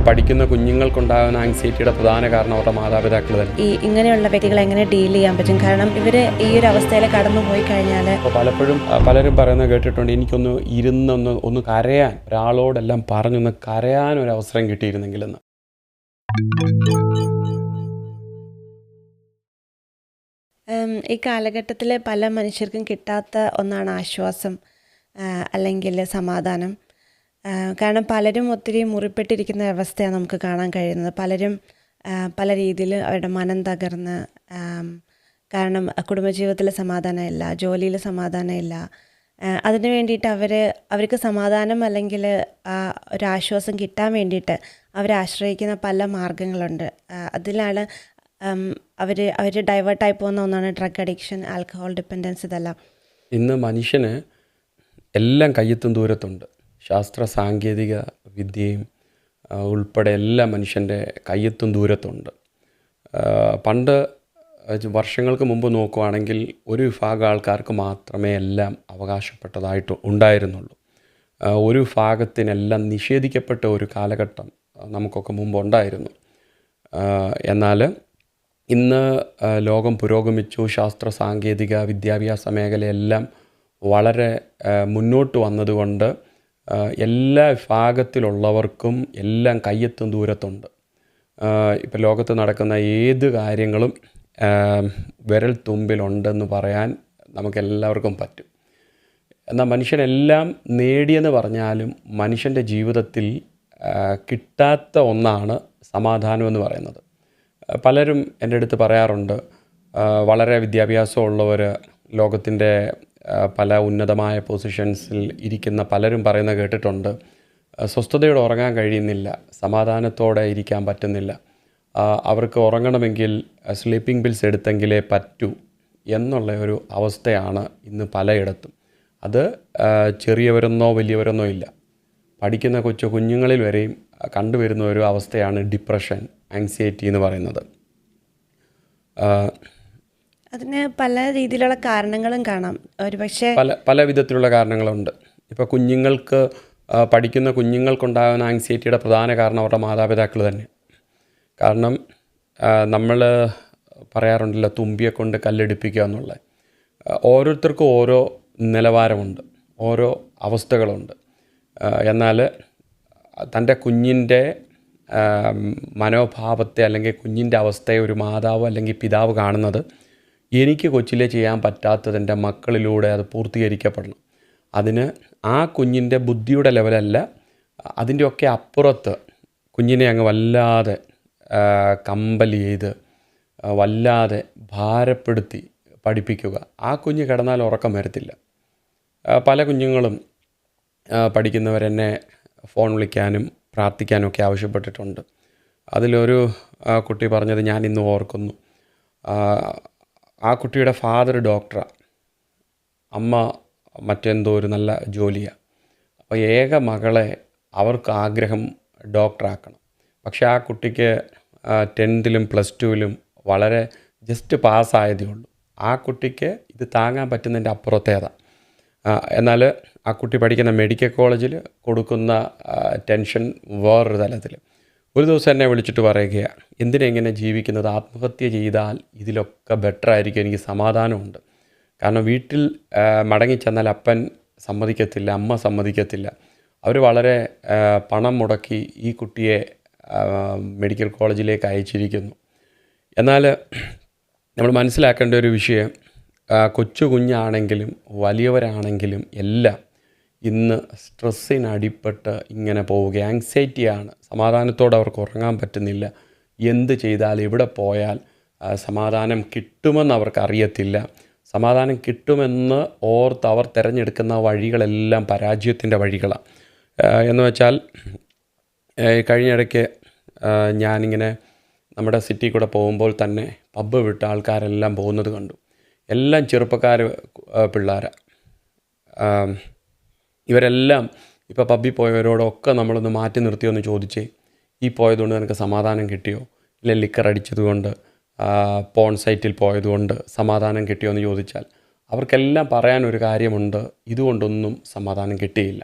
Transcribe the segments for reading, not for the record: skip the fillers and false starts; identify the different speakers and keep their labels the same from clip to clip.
Speaker 1: പഠിക്കുന്ന കുഞ്ഞുങ്ങൾക്കുണ്ടാകുന്ന ആങ്സൈറ്റിയുടെ പ്രധാന കാരണം അവരുടെ മാതാപിതാക്കൾ തന്നെ.
Speaker 2: ഇങ്ങനെയുള്ള വ്യക്തികളെ എങ്ങനെ ഡീൽ ചെയ്യാൻ പറ്റും? കാരണം ഇവർ ഈ ഒരു അവസ്ഥയിൽ കടന്നു പോയി കഴിഞ്ഞാൽ
Speaker 1: അപ്പോൾ പലപ്പോഴും പലരും പറയുന്നത് കേട്ടിട്ടുണ്ട്, എനിക്കൊന്ന് ഒന്ന് കരയാൻ, ഒരാളോടെല്ലാം പറഞ്ഞൊന്ന് കരയാൻ ഒരു അവസരം കിട്ടിയിരുന്നെങ്കിലെന്ന്.
Speaker 2: ഈ കാലഘട്ടത്തിൽ പല മനുഷ്യർക്കും കിട്ടാത്ത ഒന്നാണ് ആശ്വാസം അല്ലെങ്കിൽ സമാധാനം. കാരണം പലരും ഒത്തിരി മുറിപ്പെട്ടിരിക്കുന്ന അവസ്ഥയാണ് നമുക്ക് കാണാൻ കഴിയുന്നത്. പലരും പല രീതിയിൽ അവരുടെ മനം തകർന്ന്, കാരണം കുടുംബജീവിതത്തിൽ സമാധാനമില്ല, ജോലിയിൽ സമാധാനമില്ല. അതിന് വേണ്ടിയിട്ട് അവർക്ക് സമാധാനം അല്ലെങ്കിൽ ഒരാശ്വാസം കിട്ടാൻ വേണ്ടിയിട്ട് അവരാശ്രയിക്കുന്ന പല മാർഗങ്ങളുണ്ട്. അതിലാണ് അവർ ഡൈവേർട്ടായി പോകുന്ന ഒന്നാണ് ഡ്രഗ് അഡിക്ഷൻ, ആൽക്കഹോൾ ഡിപ്പെൻഡൻസ്. ഇതെല്ലാം
Speaker 1: ഇന്ന് മനുഷ്യന് എല്ലാം കയ്യെത്തും ദൂരത്തുണ്ട്. ശാസ്ത്ര സാങ്കേതിക വിദ്യയും ഉൾപ്പെടെ എല്ലാം മനുഷ്യൻ്റെ കയ്യെത്തും ദൂരത്തുണ്ട്. പണ്ട് വർഷങ്ങൾക്ക് മുമ്പ് നോക്കുകയാണെങ്കിൽ ഒരു വിഭാഗം ആൾക്കാർക്ക് മാത്രമേ എല്ലാം അവകാശപ്പെട്ടതായിട്ട് ഉണ്ടായിരുന്നുള്ളൂ. ഒരു വിഭാഗത്തിനെല്ലാം നിഷേധിക്കപ്പെട്ട ഒരു കാലഘട്ടം നമുക്കൊക്കെ മുമ്പുണ്ടായിരുന്നു. എന്നാൽ ഇന്ന് ലോകം പുരോഗമിച്ചു. ശാസ്ത്ര സാങ്കേതിക വിദ്യാഭ്യാസ മേഖലയെല്ലാം വളരെ മുന്നോട്ട് വന്നതുകൊണ്ട് എല്ലാ വിഭാഗത്തിലുള്ളവർക്കും എല്ലാം കയ്യെത്തും ദൂരത്തുണ്ട്. ഇപ്പോൾ ലോകത്ത് നടക്കുന്ന ഏത് കാര്യങ്ങളും വിരൽ തുമ്പിലുണ്ടെന്ന് പറയാൻ നമുക്കെല്ലാവർക്കും പറ്റും. എന്നാൽ മനുഷ്യനെല്ലാം നേടിയെന്ന് പറഞ്ഞാലും മനുഷ്യൻ്റെ ജീവിതത്തിൽ കിട്ടാത്ത ഒന്നാണ് സമാധാനം എന്ന് പറയുന്നത്. പലരും എൻ്റെ അടുത്ത് പറയാറുണ്ട്, വളരെ വിദ്യാഭ്യാസമുള്ളവർ, ലോകത്തിൻ്റെ പല ഉന്നതമായ പൊസിഷൻസിൽ ഇരിക്കുന്ന പലരും പറയുന്നത് കേട്ടിട്ടുണ്ട്, സ്വസ്ഥതയോടെ ഉറങ്ങാൻ കഴിയുന്നില്ല, സമാധാനത്തോടെ ഇരിക്കാൻ പറ്റുന്നില്ല, അവർക്ക് ഉറങ്ങണമെങ്കിൽ സ്ലീപ്പിംഗ് പിൽസ് എടുത്തെങ്കിലേ പറ്റൂ എന്നുള്ള ഒരു അവസ്ഥയാണ് ഇന്ന് പലയിടത്തും. അത് ചെറിയവരെന്നോ വലിയവരെന്നോ ഇല്ല, പഠിക്കുന്ന കുഞ്ഞുങ്ങളിൽ വരെയും കണ്ടുവരുന്ന ഒരു അവസ്ഥയാണ് ഡിപ്രഷൻ, ആങ്സൈറ്റി എന്ന് പറയുന്നത്.
Speaker 2: അതിന് പല രീതിയിലുള്ള കാരണങ്ങളും കാണാം. ഒരുപക്ഷെ
Speaker 1: പല വിധത്തിലുള്ള കാരണങ്ങളുണ്ട്. ഇപ്പോൾ പഠിക്കുന്ന കുഞ്ഞുങ്ങൾക്കുണ്ടാകുന്ന ആങ്സൈറ്റിയുടെ പ്രധാന കാരണം അവരുടെ മാതാപിതാക്കൾ തന്നെ. കാരണം നമ്മൾ പറയാറുണ്ടല്ലോ, തുമ്പിയെ കൊണ്ട് കല്ലെടുപ്പിക്കുക എന്നുള്ളത്. ഓരോരുത്തർക്കും ഓരോ നിലവാരമുണ്ട്, ഓരോ അവസ്ഥകളുണ്ട്. എന്നാൽ തൻ്റെ കുഞ്ഞിൻ്റെ മനോഭാവത്തെ അല്ലെങ്കിൽ കുഞ്ഞിൻ്റെ അവസ്ഥയെ ഒരു മാതാവ് അല്ലെങ്കിൽ പിതാവ് കാണുന്നത്, എനിക്ക് കൊച്ചിലെ ചെയ്യാൻ പറ്റാത്തത് എൻ്റെ മക്കളിലൂടെ അത് പൂർത്തീകരിക്കപ്പെടണം. അതിന് ആ കുഞ്ഞിൻ്റെ ബുദ്ധിയുടെ ലെവലല്ല, അതിൻ്റെയൊക്കെ അപ്പുറത്ത് കുഞ്ഞിനെ അങ്ങ് വല്ലാതെ കമ്പൽ ചെയ്ത് വല്ലാതെ ഭാരപ്പെടുത്തി പഠിപ്പിക്കുക. ആ കുഞ്ഞ് കിടന്നാൽ ഉറക്കം വരത്തില്ല. പല കുഞ്ഞുങ്ങളും പഠിക്കുന്നവരെന്നെ ഫോൺ വിളിക്കാനും പ്രാർത്ഥിക്കാനും ഒക്കെ ആവശ്യപ്പെട്ടിട്ടുണ്ട്. അതിലൊരു കുട്ടി പറഞ്ഞത് ഞാൻ ഇന്ന് ഓർക്കുന്നു. ആ കുട്ടിയുടെ ഫാദർ ഡോക്ടറാണ്, അമ്മ മറ്റെന്തോ ഒരു നല്ല ജോലിയാണ്. അപ്പോൾ ഏക മകളെ അവർക്ക് ആഗ്രഹം ഡോക്ടറാക്കണം. പക്ഷേ ആ കുട്ടിക്ക് 10th +2 വളരെ ജസ്റ്റ് പാസ്സായതേ ഉള്ളൂ. ആ കുട്ടിക്ക് ഇത് താങ്ങാൻ പറ്റുന്നതിൻ്റെ അപ്പുറത്തേതാണ്. എന്നാൽ ആ കുട്ടി പഠിക്കുന്ന മെഡിക്കൽ കോളേജിൽ കൊടുക്കുന്ന ടെൻഷൻ വേറൊരു തലത്തിൽ. ഒരു ദിവസം എന്നെ വിളിച്ചിട്ട് പറയുകയാണ്, എന്തിനെങ്ങനെ ജീവിക്കുന്നത്, ആത്മഹത്യ ചെയ്താൽ ഇതിലൊക്കെ ബെറ്റർ ആയിരിക്കും, എനിക്ക് സമാധാനമുണ്ട്. കാരണം വീട്ടിൽ മടങ്ങിച്ചെന്നാൽ അപ്പൻ സമ്മതിക്കത്തില്ല, അമ്മ സമ്മതിക്കത്തില്ല. അവർ വളരെ പണം മുടക്കി ഈ കുട്ടിയെ മെഡിക്കൽ കോളേജിലേക്ക് അയച്ചിരിക്കുന്നു. എന്നാൽ നമ്മൾ മനസ്സിലാക്കേണ്ട ഒരു വിഷയം, കൊച്ചു കുഞ്ഞാണെങ്കിലും വലിയവരാണെങ്കിലും എല്ലാം ഇന്ന് സ്ട്രെസ്സിനടിപ്പെട്ട് ഇങ്ങനെ പോവുക. ആങ്സൈറ്റിയാണ്, സമാധാനത്തോടെ അവർക്ക് ഉറങ്ങാൻ പറ്റുന്നില്ല. എന്ത് ചെയ്താൽ എവിടെ പോയാൽ സമാധാനം കിട്ടുമെന്ന് അവർക്ക് അറിയത്തില്ല. സമാധാനം കിട്ടുമെന്ന് ഓർത്ത് അവർ തിരഞ്ഞെടുക്കുന്ന വഴികളെല്ലാം പരാജയത്തിൻ്റെ വഴികളാണ്. എന്ന് വെച്ചാൽ കഴിഞ്ഞിടയ്ക്ക് ഞാനിങ്ങനെ നമ്മുടെ സിറ്റി കൂടെ പോകുമ്പോൾ തന്നെ പബ്ബ് വിട്ട ആൾക്കാരെല്ലാം പോകുന്നത് കണ്ടു. എല്ലാം ചെറുപ്പക്കാർ പിള്ളേരാണ്. ഇവരെല്ലാം ഇപ്പോൾ പബ്ബിൽ പോയവരോടൊക്കെ നമ്മളൊന്ന് മാറ്റി നിർത്തിയോന്ന് ചോദിച്ചേ, ഈ പോയതുകൊണ്ട് നിനക്ക് സമാധാനം കിട്ടിയോ, ഇല്ല ലിക്കർ അടിച്ചതുകൊണ്ട് പോൺ സൈറ്റിൽ പോയതുകൊണ്ട് സമാധാനം കിട്ടിയോ എന്ന് ചോദിച്ചാൽ അവർക്കെല്ലാം പറയാനൊരു കാര്യമുണ്ട്, ഇതുകൊണ്ടൊന്നും സമാധാനം കിട്ടിയില്ല.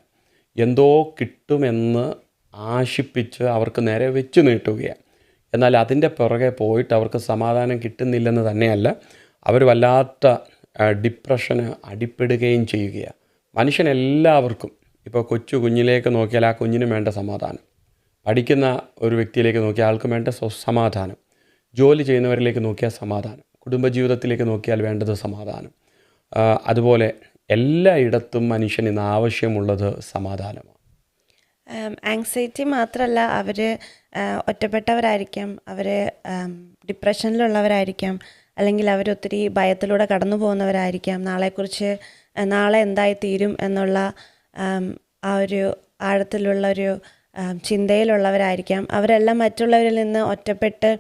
Speaker 1: എന്തോ കിട്ടുമെന്ന് ആശിപ്പിച്ച് അവർക്ക് നേരെ വെച്ച് നീട്ടുകയാണ്. എന്നാൽ അതിൻ്റെ പുറകെ പോയിട്ട് അവർക്ക് സമാധാനം കിട്ടുന്നില്ലെന്ന് തന്നെയല്ല, അവർ വല്ലാത്ത ഡിപ്രഷന് അടിപ്പെടുകയും ചെയ്യുകയാണ്. മനുഷ്യനെല്ലാവർക്കും ഇപ്പോൾ കൊച്ചു കുഞ്ഞിലേക്ക് നോക്കിയാൽ ആ കുഞ്ഞിനും വേണ്ട സമാധാനം, പഠിക്കുന്ന ഒരു വ്യക്തിയിലേക്ക് നോക്കിയാൽ ആൾക്കും വേണ്ട സമാധാനം, ജോലി ചെയ്യുന്നവരിലേക്ക് നോക്കിയാൽ സമാധാനം, കുടുംബജീവിതത്തിലേക്ക് നോക്കിയാൽ വേണ്ടത് സമാധാനം. അതുപോലെ എല്ലായിടത്തും മനുഷ്യന് ഇന്ന് ആവശ്യമുള്ളത് സമാധാനമാണ്.
Speaker 2: ആങ്സൈറ്റി മാത്രമല്ല, അവർ ഒറ്റപ്പെട്ടവരായിരിക്കാം, അവർ ഡിപ്രഷനിലുള്ളവരായിരിക്കാം, അല്ലെങ്കിൽ അവരൊത്തിരി ഭയത്തിലൂടെ കടന്നു പോകുന്നവരായിരിക്കാം. നാളെ എന്തായി തീരും എന്നുള്ള ആ ഒരു ആഴത്തിലുള്ളൊരു ചിന്തയിലുള്ളവരായിരിക്കാം. അവരെല്ലാം മറ്റുള്ളവരിൽ നിന്ന് ഒറ്റപ്പെട്ട്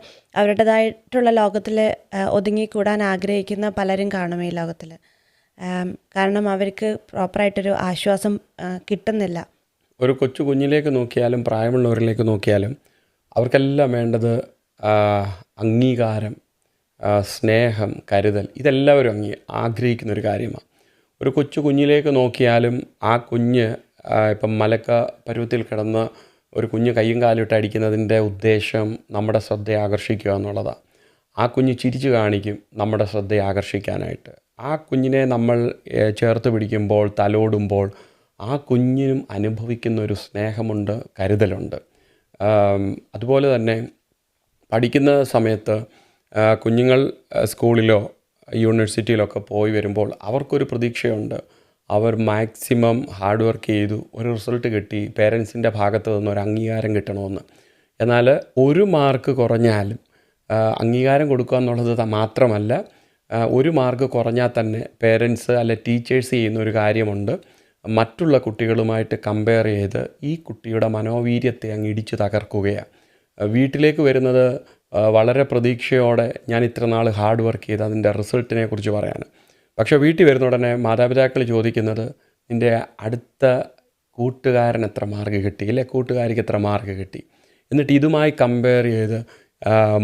Speaker 2: അവരുടേതായിട്ടുള്ള ലോകത്തിൽ ഒതുങ്ങിക്കൂടാൻ ആഗ്രഹിക്കുന്ന പലരും കാണും ഈ ലോകത്തിൽ. കാരണം അവർക്ക് പ്രോപ്പറായിട്ടൊരു ആശ്വാസം കിട്ടുന്നില്ല.
Speaker 1: ഒരു കൊച്ചു കുഞ്ഞിലേക്ക് നോക്കിയാലും പ്രായമുള്ളവരിലേക്ക് നോക്കിയാലും അവർക്കെല്ലാം വേണ്ടത് അംഗീകാരം, സ്നേഹം, കരുതൽ. ഇതെല്ലാവരും ആഗ്രഹിക്കുന്നൊരു കാര്യമാണ്. ഒരു കൊച്ചു കുഞ്ഞിലേക്ക് നോക്കിയാലും ആ കുഞ്ഞ് ഇപ്പം മലക്ക പരുവത്തിൽ കിടന്ന് ഒരു കുഞ്ഞ് കയ്യും കാലിട്ട് അടിക്കുന്നതിൻ്റെ ഉദ്ദേശം നമ്മുടെ ശ്രദ്ധയെ ആകർഷിക്കുക എന്നുള്ളതാണ്. ആ കുഞ്ഞ് ചിരിച്ചു കാണിക്കും നമ്മുടെ ശ്രദ്ധയെ ആകർഷിക്കാനായിട്ട്. ആ കുഞ്ഞിനെ നമ്മൾ ചേർത്ത് പിടിക്കുമ്പോൾ, തലോടുമ്പോൾ ആ കുഞ്ഞിനും അനുഭവിക്കുന്ന ഒരു സ്നേഹമുണ്ട്, കരുതലുണ്ട്. അതുപോലെ തന്നെ പഠിക്കുന്ന സമയത്ത് കുഞ്ഞുങ്ങൾ സ്കൂളിലോ യൂണിവേഴ്സിറ്റിയിലൊക്കെ പോയി വരുമ്പോൾ അവർക്കൊരു പ്രതീക്ഷയുണ്ട്. അവർ മാക്സിമം ഹാർഡ് വർക്ക് ചെയ്തു, ഒരു റിസൾട്ട് കിട്ടി, പേരൻസിൻ്റെ ഭാഗത്ത് നിന്ന് ഒരു അംഗീകാരം കിട്ടണമെന്ന്. എന്നാൽ ഒരു മാർക്ക് കുറഞ്ഞാലും അംഗീകാരം കൊടുക്കുക എന്നുള്ളത് മാത്രമല്ല, ഒരു മാർക്ക് കുറഞ്ഞാൽ തന്നെ പേരൻസ് അല്ലെ ടീച്ചേഴ്സ് ചെയ്യുന്ന ഒരു കാര്യമുണ്ട്, മറ്റുള്ള കുട്ടികളുമായിട്ട് കമ്പയർ ചെയ്ത് ഈ കുട്ടിയുടെ മനോവീര്യത്തെ അങ്ങ് ഇടിച്ചു തകർക്കുകയാണ്. വീട്ടിലേക്ക് വരുന്നത് വളരെ പ്രതീക്ഷയോടെ ഞാൻ ഇത്ര നാൾ ഹാർഡ് വർക്ക് ചെയ്ത് അതിൻ്റെ റിസൾട്ടിനെ കുറിച്ച് പറയാൻ. പക്ഷേ വീട്ടിൽ വരുന്ന ഉടനെ മാതാപിതാക്കൾ ചോദിക്കുന്നത് നിൻ്റെ അടുത്ത കൂട്ടുകാരൻ എത്ര മാർക്ക് കിട്ടി, അല്ലെ കൂട്ടുകാരിക്ക് എത്ര മാർക്ക് കിട്ടി, എന്നിട്ട് ഇതുമായി കമ്പയർ ചെയ്ത്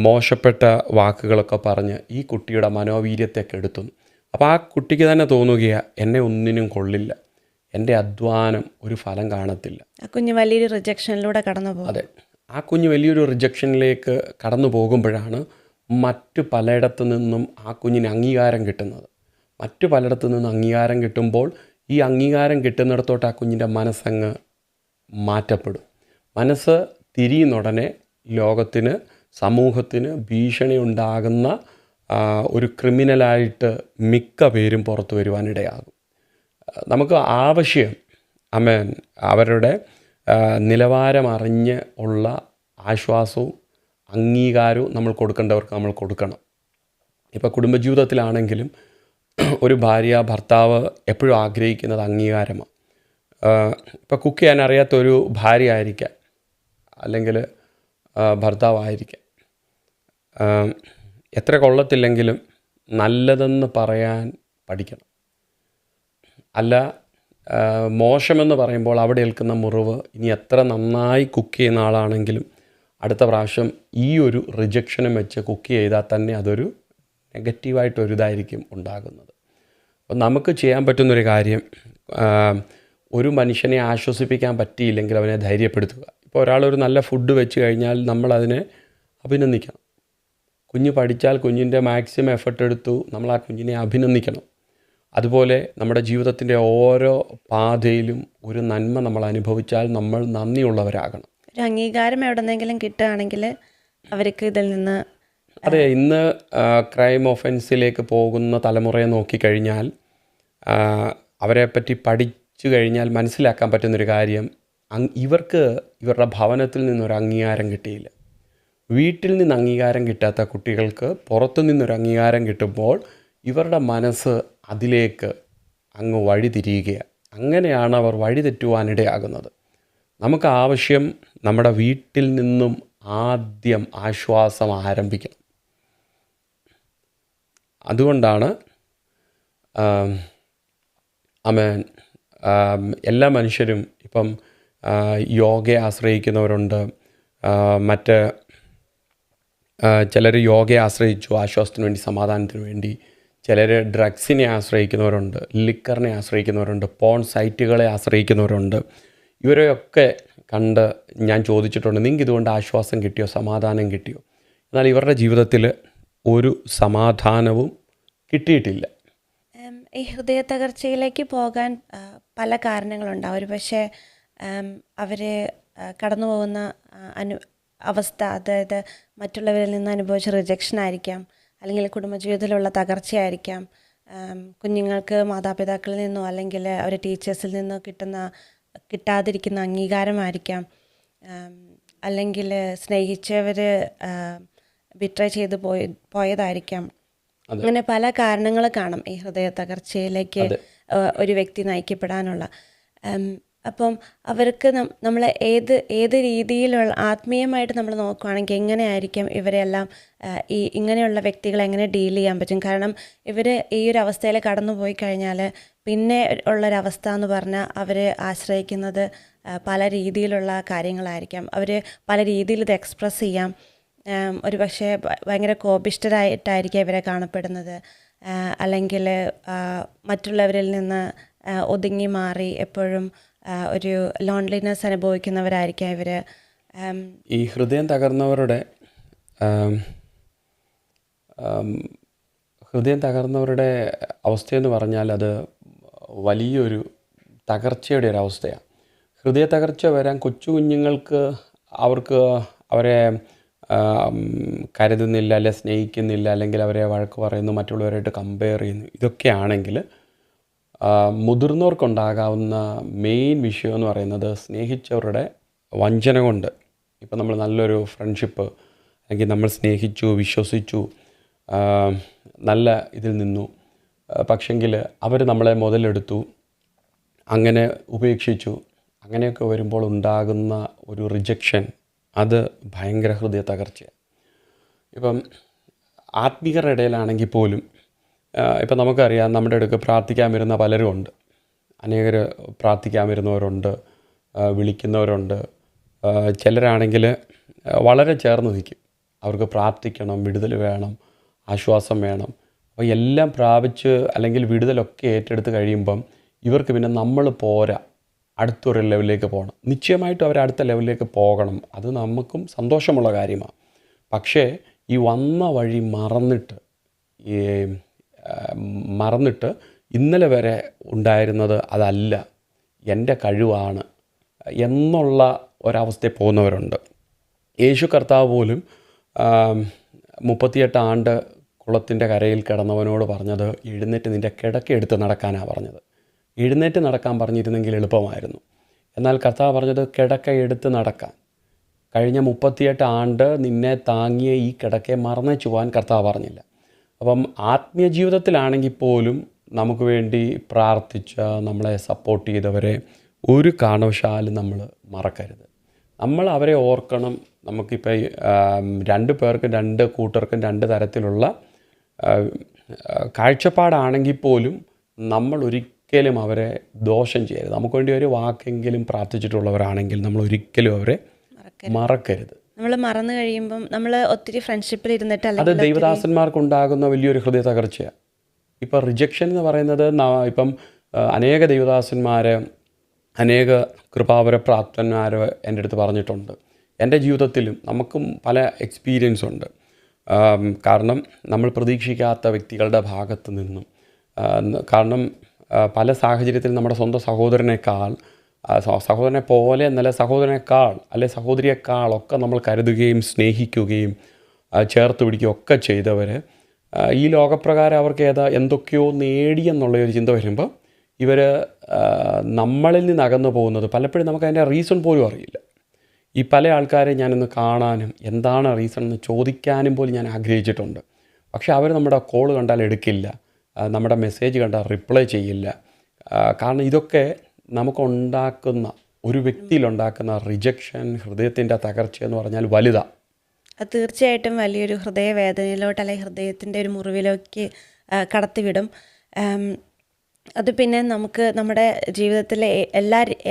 Speaker 1: മോശപ്പെട്ട വാക്കുകളൊക്കെ പറഞ്ഞ് ഈ കുട്ടിയുടെ മനോവീര്യത്തെ കെടുത്തുന്നു. അപ്പോൾ ആ കുട്ടിക്ക് തന്നെ തോന്നുകയാണ് എന്നെ ഒന്നിനും കൊള്ളില്ല, എൻ്റെ അധ്വാനം ഒരു ഫലം കാണത്തില്ല.
Speaker 2: ആ കുഞ്ഞ് വലിയൊരു റിജക്ഷനിലൂടെ കടന്നു പോകും.
Speaker 1: അതെ, ആ കുഞ്ഞ് വലിയൊരു റിജക്ഷനിലേക്ക് കടന്നു പോകുമ്പോഴാണ് മറ്റു പലയിടത്തു നിന്നും ആ കുഞ്ഞിന് അംഗീകാരം കിട്ടുന്നത്. മറ്റു പലയിടത്തു നിന്ന് അംഗീകാരം കിട്ടുമ്പോൾ ഈ അംഗീകാരം കിട്ടുന്നിടത്തോട്ട് ആ കുഞ്ഞിൻ്റെ മനസ്സങ്ങ് മാറ്റപ്പെടും. മനസ്സ് തിരിയുന്നുടനെ ലോകത്തിന്, സമൂഹത്തിന് ഭീഷണി ഉണ്ടാകുന്ന ഒരു ക്രിമിനലായിട്ട് മിക്ക പേരും പുറത്തു വരുവാനിടയാകും. നമുക്ക് ആവശ്യം അവരുടെ നിലവാരം അറിഞ്ഞ് ഉള്ള ആശ്വാസവും അംഗീകാരവും നമ്മൾ കൊടുക്കേണ്ടവർക്ക് നമ്മൾ കൊടുക്കണം. ഇപ്പോൾ കുടുംബജീവിതത്തിലാണെങ്കിലും ഒരു ഭാര്യ ഭർത്താവ് എപ്പോഴും ആഗ്രഹിക്കുന്നത് അംഗീകാരമാണ്. ഇപ്പോൾ കുക്ക് ചെയ്യാൻ അറിയാത്തൊരു ഭാര്യ ആയിരിക്കാം, അല്ലെങ്കിൽ ഭർത്താവായിരിക്കാം. എത്ര കൊള്ളത്തില്ലെങ്കിലും നല്ലതെന്ന് പറയാൻ പഠിക്കണം. അല്ല, മോശമെന്ന് പറയുമ്പോൾ അവിടെ ഏൽക്കുന്ന മുറിവ്, ഇനി എത്ര നന്നായി കുക്ക് ചെയ്യുന്ന ആളാണെങ്കിലും അടുത്ത പ്രാവശ്യം ഈ ഒരു റിജക്ഷനും വെച്ച് കുക്ക് ചെയ്താൽ തന്നെ അതൊരു നെഗറ്റീവായിട്ടൊരിതായിരിക്കും ഉണ്ടാകുന്നത്. അപ്പം നമുക്ക് ചെയ്യാൻ പറ്റുന്നൊരു കാര്യം, ഒരു മനുഷ്യനെ ആശ്വസിപ്പിക്കാൻ പറ്റിയില്ലെങ്കിൽ അവനെ ധൈര്യപ്പെടുത്തുക. ഇപ്പോൾ ഒരാളൊരു നല്ല ഫുഡ് വെച്ച് കഴിഞ്ഞാൽ നമ്മളതിനെ അഭിനന്ദിക്കണം. കുഞ്ഞ് പഠിച്ചാൽ കുഞ്ഞിൻ്റെ മാക്സിമം എഫർട്ട് എടുത്തു, നമ്മൾ ആ കുഞ്ഞിനെ അഭിനന്ദിക്കണം. അതുപോലെ നമ്മുടെ ജീവിതത്തിൻ്റെ ഓരോ പാതയിലും ഒരു നന്മ നമ്മൾ അനുഭവിച്ചാൽ നമ്മൾ നന്ദിയുള്ളവരാകണം.
Speaker 2: ഒരു അംഗീകാരം എവിടെന്നെങ്കിലും കിട്ടുകയാണെങ്കിൽ അവർക്ക് ഇതിൽ നിന്ന്.
Speaker 1: അതെ, ഇന്ന് ക്രൈം ഒഫൻസിലേക്ക് പോകുന്ന തലമുറയെ നോക്കിക്കഴിഞ്ഞാൽ അവരെപ്പറ്റി പഠിച്ചു കഴിഞ്ഞാൽ മനസ്സിലാക്കാൻ പറ്റുന്നൊരു കാര്യം, ഇവർക്ക് ഇവരുടെ ഭവനത്തിൽ നിന്നൊരു അംഗീകാരം കിട്ടിയില്ല. വീട്ടിൽ നിന്ന് അംഗീകാരം കിട്ടാത്ത കുട്ടികൾക്ക് പുറത്തു നിന്നൊരു അംഗീകാരം കിട്ടുമ്പോൾ ഇവരുടെ മനസ്സ് അതിലേക്ക് അങ്ങ് വഴിതിരിയുകയാണ്. അങ്ങനെയാണ് അവർ വഴിതെറ്റുവാനിടയാകുന്നത്. നമുക്ക് ആവശ്യം നമ്മുടെ വീട്ടിൽ നിന്നും ആദ്യം ആശ്വാസം ആരംഭിക്കണം. അതുകൊണ്ടാണ് എല്ലാ മനുഷ്യരും ഇപ്പം യോഗയെ ആശ്രയിക്കുന്നവരുണ്ട്. മറ്റ് ചിലർ യോഗയെ ആശ്രയിച്ചു ആശ്വാസത്തിന് വേണ്ടി, സമാധാനത്തിന് വേണ്ടി. ചിലർ ഡ്രഗ്സിനെ ആശ്രയിക്കുന്നവരുണ്ട്, ലിക്കറിനെ ആശ്രയിക്കുന്നവരുണ്ട്, പോൺ സൈറ്റുകളെ ആശ്രയിക്കുന്നവരുണ്ട്. ഇവരെയൊക്കെ കണ്ട് ഞാൻ ചോദിച്ചിട്ടുണ്ട്, നിങ്ങൾക്ക് ഇതുകൊണ്ട് ആശ്വാസം കിട്ടിയോ, സമാധാനം കിട്ടിയോ? എന്നാൽ ഇവരുടെ ജീവിതത്തിൽ ഒരു സമാധാനവും കിട്ടിയിട്ടില്ല.
Speaker 2: ഈ ഹൃദയ തകർച്ചയിലേക്ക് പോകാൻ പല കാരണങ്ങളുണ്ടാവും. ഒരു പക്ഷേ അവർ കടന്നു പോകുന്ന അവസ്ഥ, അതായത് മറ്റുള്ളവരിൽ നിന്ന് അനുഭവിച്ച റിജക്ഷൻ ആയിരിക്കാം, അല്ലെങ്കിൽ കുടുംബജീവിതത്തിലുള്ള തകർച്ചയായിരിക്കാം, കുഞ്ഞുങ്ങൾക്ക് മാതാപിതാക്കളിൽ നിന്നോ അല്ലെങ്കിൽ അവർ ടീച്ചേഴ്സിൽ നിന്നോ കിട്ടാതിരിക്കുന്ന അംഗീകാരമായിരിക്കാം, അല്ലെങ്കിൽ സ്നേഹിച്ചവർ ബിട്രേ ചെയ്ത് പോയതായിരിക്കാം. അങ്ങനെ പല കാരണങ്ങൾ കാണും ഈ ഹൃദയ തകർച്ചയിലേക്ക് ഒരു വ്യക്തി നയിക്കപ്പെടാനുള്ള. അപ്പം അവർക്ക് നമ്മൾ ഏത് രീതിയിലുള്ള ആത്മീയമായിട്ട് നമ്മൾ നോക്കുകയാണെങ്കിൽ എങ്ങനെയായിരിക്കും ഇവരെല്ലാം ഇങ്ങനെയുള്ള വ്യക്തികളെ എങ്ങനെ ഡീൽ ചെയ്യാൻ പറ്റും? കാരണം ഇവർ ഈ ഒരു അവസ്ഥയിൽ കടന്നു പോയി കഴിഞ്ഞാൽ പിന്നെ ഉള്ളൊരവസ്ഥ എന്ന് പറഞ്ഞാൽ അവർ ആശ്രയിക്കുന്നത് പല രീതിയിലുള്ള കാര്യങ്ങളായിരിക്കാം. അവർ പല രീതിയിൽ ഇത് എക്സ്പ്രസ് ചെയ്യാം. ഒരു പക്ഷേ ഭയങ്കര കോപിഷ്ഠരായിട്ടായിരിക്കും ഇവരെ കാണപ്പെടുന്നത്, അല്ലെങ്കിൽ മറ്റുള്ളവരിൽ നിന്ന് ഒതുങ്ങി മാറി എപ്പോഴും ഒരു ലോൺലിനെസ് അനുഭവിക്കുന്നവരായിരിക്കാം ഇവർ.
Speaker 1: ഈ ഹൃദയം തകർന്നവരുടെ അവസ്ഥയെന്ന് പറഞ്ഞാൽ അത് വലിയൊരു തകർച്ചയുടെ ഒരു അവസ്ഥയാണ്. ഹൃദയ തകർച്ച വരാൻ കൊച്ചു കുഞ്ഞുങ്ങൾക്ക് അവരെ കരുതുന്നില്ല, അല്ലെ സ്നേഹിക്കുന്നില്ല, അല്ലെങ്കിൽ അവരെ വഴക്ക് പറയുന്നു, മറ്റുള്ളവരായിട്ട് കമ്പയർ ചെയ്യുന്നു. ഇതൊക്കെയാണെങ്കിൽ മുതിർന്നവർക്കുണ്ടാകാവുന്ന മെയിൻ വിഷയം എന്ന് പറയുന്നത് സ്നേഹിച്ചവരുടെ വഞ്ചന കൊണ്ട്. ഇപ്പം നമ്മൾ നല്ലൊരു ഫ്രണ്ട്ഷിപ്പ്, അല്ലെങ്കിൽ നമ്മൾ സ്നേഹിച്ചു, വിശ്വസിച്ചു, നല്ല ഇതിൽ നിന്നു, പക്ഷെങ്കിൽ അവർ നമ്മളെ മുതലെടുത്തു, അങ്ങനെ ഉപേക്ഷിച്ചു. അങ്ങനെയൊക്കെ വരുമ്പോൾ ഉണ്ടാകുന്ന ഒരു റിജക്ഷൻ, അത് ഭയങ്കര ഹൃദയ തകർച്ചയാണ്. ഇപ്പം ആത്മീയരുടെ ഇടയിലാണെങ്കിൽ പോലും ഇപ്പം നമുക്കറിയാം, നമ്മുടെ അടുക്ക് പ്രാർത്ഥിക്കാൻ വരുന്ന പലരും ഉണ്ട്. അനേകർ പ്രാർത്ഥിക്കാൻ വരുന്നവരുണ്ട്, വിളിക്കുന്നവരുണ്ട്. ചിലരാണെങ്കിൽ വളരെ ചേർന്ന് നിൽക്കും. അവർക്ക് പ്രാർത്ഥിക്കണം, വിടുതൽ വേണം, ആശ്വാസം വേണം. അപ്പോൾ എല്ലാം പ്രാപിച്ച് അല്ലെങ്കിൽ വിടുതലൊക്കെ ഏറ്റെടുത്ത് കഴിയുമ്പം ഇവർക്ക് പിന്നെ നമ്മൾ പോരാ, അടുത്തൊരു ലെവലിലേക്ക് പോകണം. നിശ്ചയമായിട്ടും അവർ അടുത്ത ലെവലിലേക്ക് പോകണം, അത് നമുക്കും സന്തോഷമുള്ള കാര്യമാണ്. പക്ഷേ ഈ വന്ന വഴി മറന്നിട്ട് ഇന്നലെ വരെ ഉണ്ടായിരുന്നത് അതല്ല, എൻ്റെ കഴിവാണ് എന്നുള്ള ഒരവസ്ഥയിൽ പോകുന്നവരുണ്ട്. യേശു കർത്താവ് പോലും 38 ആണ്ട് കുളത്തിൻ്റെ കരയിൽ കിടന്നവനോട് പറഞ്ഞത്, എഴുന്നേറ്റ് നിൻ്റെ കിടക്ക എടുത്ത് നടക്കാനാണ് പറഞ്ഞത്. എഴുന്നേറ്റ് നടക്കാൻ പറഞ്ഞിരുന്നെങ്കിൽ എളുപ്പമായിരുന്നു. എന്നാൽ കർത്താവ് പറഞ്ഞത് കിടക്ക എടുത്ത് നടക്കാൻ. കഴിഞ്ഞ 38 ആണ്ട് നിന്നെ താങ്ങിയ ഈ കിടക്കയെ മറന്നേച്ചു പോകാൻ കർത്താവ് പറഞ്ഞില്ല. അപ്പം ആത്മീയ ജീവിതത്തിലാണെങ്കിൽ പോലും നമുക്ക് വേണ്ടി പ്രാർത്ഥിച്ച, നമ്മളെ സപ്പോർട്ട് ചെയ്തവരെ ഒരു കാരണവശാലും നമ്മൾ മറക്കരുത്. നമ്മൾ അവരെ ഓർക്കണം. നമുക്കിപ്പോൾ 2 പേർക്കും 2 കൂട്ടർക്കും 2 തരത്തിലുള്ള കാഴ്ചപ്പാടാണെങ്കിൽ പോലും നമ്മൾ ഒരിക്കലും അവരെ ദോഷം ചെയ്യരുത്. നമുക്ക് വേണ്ടി ഒരു വാക്കെങ്കിലും പ്രാർത്ഥിച്ചിട്ടുള്ളവരാണെങ്കിൽ നമ്മൾ ഒരിക്കലും അവരെ മറക്കരുത്.
Speaker 2: നമ്മൾ മറന്നു കഴിയുമ്പം നമ്മൾ ഒത്തിരി ഫ്രണ്ട്ഷിപ്പിൽ ഇരുന്നിട്ട്
Speaker 1: അത് ദൈവദാസന്മാർക്കുണ്ടാകുന്ന വലിയൊരു ഹൃദയ തകർച്ചയാണ്. ഇപ്പം റിജക്ഷൻ എന്ന് പറയുന്നത് ഇപ്പം അനേക ദൈവദാസന്മാർ, അനേക കൃപാവര പ്രാപ്തന്മാർ എൻ്റെ അടുത്ത് പറഞ്ഞിട്ടുണ്ട്. എൻ്റെ ജീവിതത്തിലും നമുക്കും പല എക്സ്പീരിയൻസ് ഉണ്ട്. കാരണം നമ്മൾ പ്രതീക്ഷിക്കാത്ത വ്യക്തികളുടെ ഭാഗത്ത് നിന്നും, കാരണം പല സാഹചര്യത്തിൽ നമ്മുടെ സ്വന്തം സഹോദരനെ പോലെ എന്നല്ല, സഹോദരനേക്കാൾ അല്ലെ സഹോദരിയേക്കാളൊക്കെ നമ്മൾ കരുതുകയും സ്നേഹിക്കുകയും ചേർത്ത് പിടിക്കുകയും ഒക്കെ ചെയ്തവർ ഈ ലോകപ്രകാരം അവർക്ക് എന്തൊക്കെയോ നേടിയെന്നുള്ളൊരു ചിന്ത വരുമ്പോൾ ഇവർ നമ്മളിൽ നിന്ന് അകന്നു പോകുന്നത് പലപ്പോഴും നമുക്ക് അതിൻ്റെ റീസൺ പോലും അറിയില്ല. ഈ പല ആൾക്കാരെ ഞാനൊന്ന് കാണാനും എന്താണ് റീസൺ എന്ന് ചോദിക്കാനും പോലും ഞാൻ ആഗ്രഹിച്ചിട്ടുണ്ട്. പക്ഷേ അവർ നമ്മുടെ കോൾ കണ്ടാൽ എടുക്കില്ല, നമ്മുടെ മെസ്സേജ് കണ്ടാൽ റിപ്ലൈ ചെയ്യില്ല. കാരണം ഇതൊക്കെ നമുക്കുണ്ടാക്കുന്ന, ഒരു വ്യക്തിയിലുണ്ടാക്കുന്ന റിജക്ഷൻ, ഹൃദയത്തിൻ്റെ തകർച്ച എന്ന് പറഞ്ഞാൽ വലുതാണ്.
Speaker 2: അത് തീർച്ചയായിട്ടും വലിയൊരു ഹൃദയവേദനയിലോട്ട് അല്ലെങ്കിൽ ഹൃദയത്തിൻ്റെ ഒരു മുറിവിലേക്ക് കടത്തിവിടും. അത് പിന്നെ നമുക്ക് നമ്മുടെ ജീവിതത്തിലെ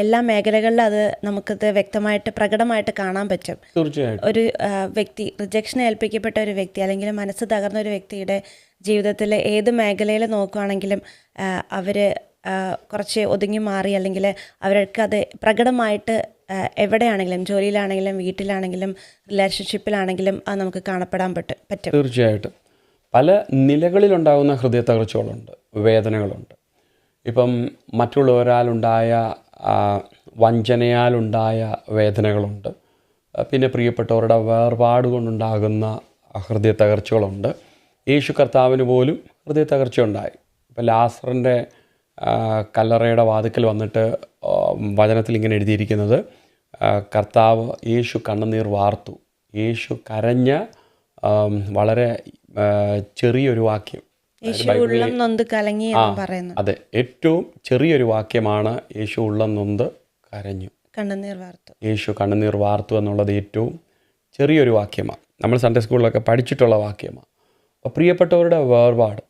Speaker 2: എല്ലാ മേഖലകളിലും അത് നമുക്കത് വ്യക്തമായിട്ട് പ്രകടമായിട്ട് കാണാൻ പറ്റും.
Speaker 1: തീർച്ചയായിട്ടും
Speaker 2: ഒരു വ്യക്തി, റിജക്ഷൻ ഏൽപ്പിക്കപ്പെട്ട ഒരു വ്യക്തി അല്ലെങ്കിൽ മനസ്സ് തകർന്ന ഒരു വ്യക്തിയുടെ ജീവിതത്തിൽ ഏത് മേഖലയിൽ നോക്കുകയാണെങ്കിലും അവർ കുറച്ച് ഒതുങ്ങി മാറി അല്ലെങ്കിൽ അവർക്ക് അത് പ്രകടമായിട്ട് എവിടെയാണെങ്കിലും, ജോലിയിലാണെങ്കിലും, വീട്ടിലാണെങ്കിലും, റിലേഷൻഷിപ്പിലാണെങ്കിലും അത് നമുക്ക് കാണപ്പെടാൻ പറ്റും.
Speaker 1: തീർച്ചയായിട്ടും പല നിലകളിലുണ്ടാകുന്ന ഹൃദയ തകർച്ചകളുണ്ട്, വേദനകളുണ്ട്. ഇപ്പം മറ്റുള്ളവരാലുണ്ടായ വഞ്ചനയാലുണ്ടായ വേദനകളുണ്ട്. പിന്നെ പ്രിയപ്പെട്ടവരുടെ വേർപാട് കൊണ്ടുണ്ടാകുന്ന ഹൃദയ തകർച്ചകളുണ്ട്. യേശു കർത്താവിന് പോലും ഹൃദയ തകർച്ച ഉണ്ടായി. ഇപ്പം ലാസറിൻ്റെ കല്ലറയുടെ വാതിക്കൽ വന്നിട്ട് വചനത്തിൽ ഇങ്ങനെ എഴുതിയിരിക്കുന്നത്, കർത്താവ് യേശു കണ്ണുനീർ വാർത്തു. യേശു കരഞ്ഞ വളരെ ചെറിയൊരു വാക്യം, അതെ, ഏറ്റവും ചെറിയൊരു വാക്യമാണ് യേശു ഉള്ളം നൊന്ത് കരഞ്ഞു, യേശു കണ്ണുനീർ വാർത്തു എന്നുള്ളത് ഏറ്റവും ചെറിയൊരു വാക്യമാണ്. നമ്മൾ സൺഡേ സ്കൂളിലൊക്കെ പഠിച്ചിട്ടുള്ള വാക്യമാണ്. അപ്പോൾ പ്രിയപ്പെട്ടവരുടെ വേർപാട്,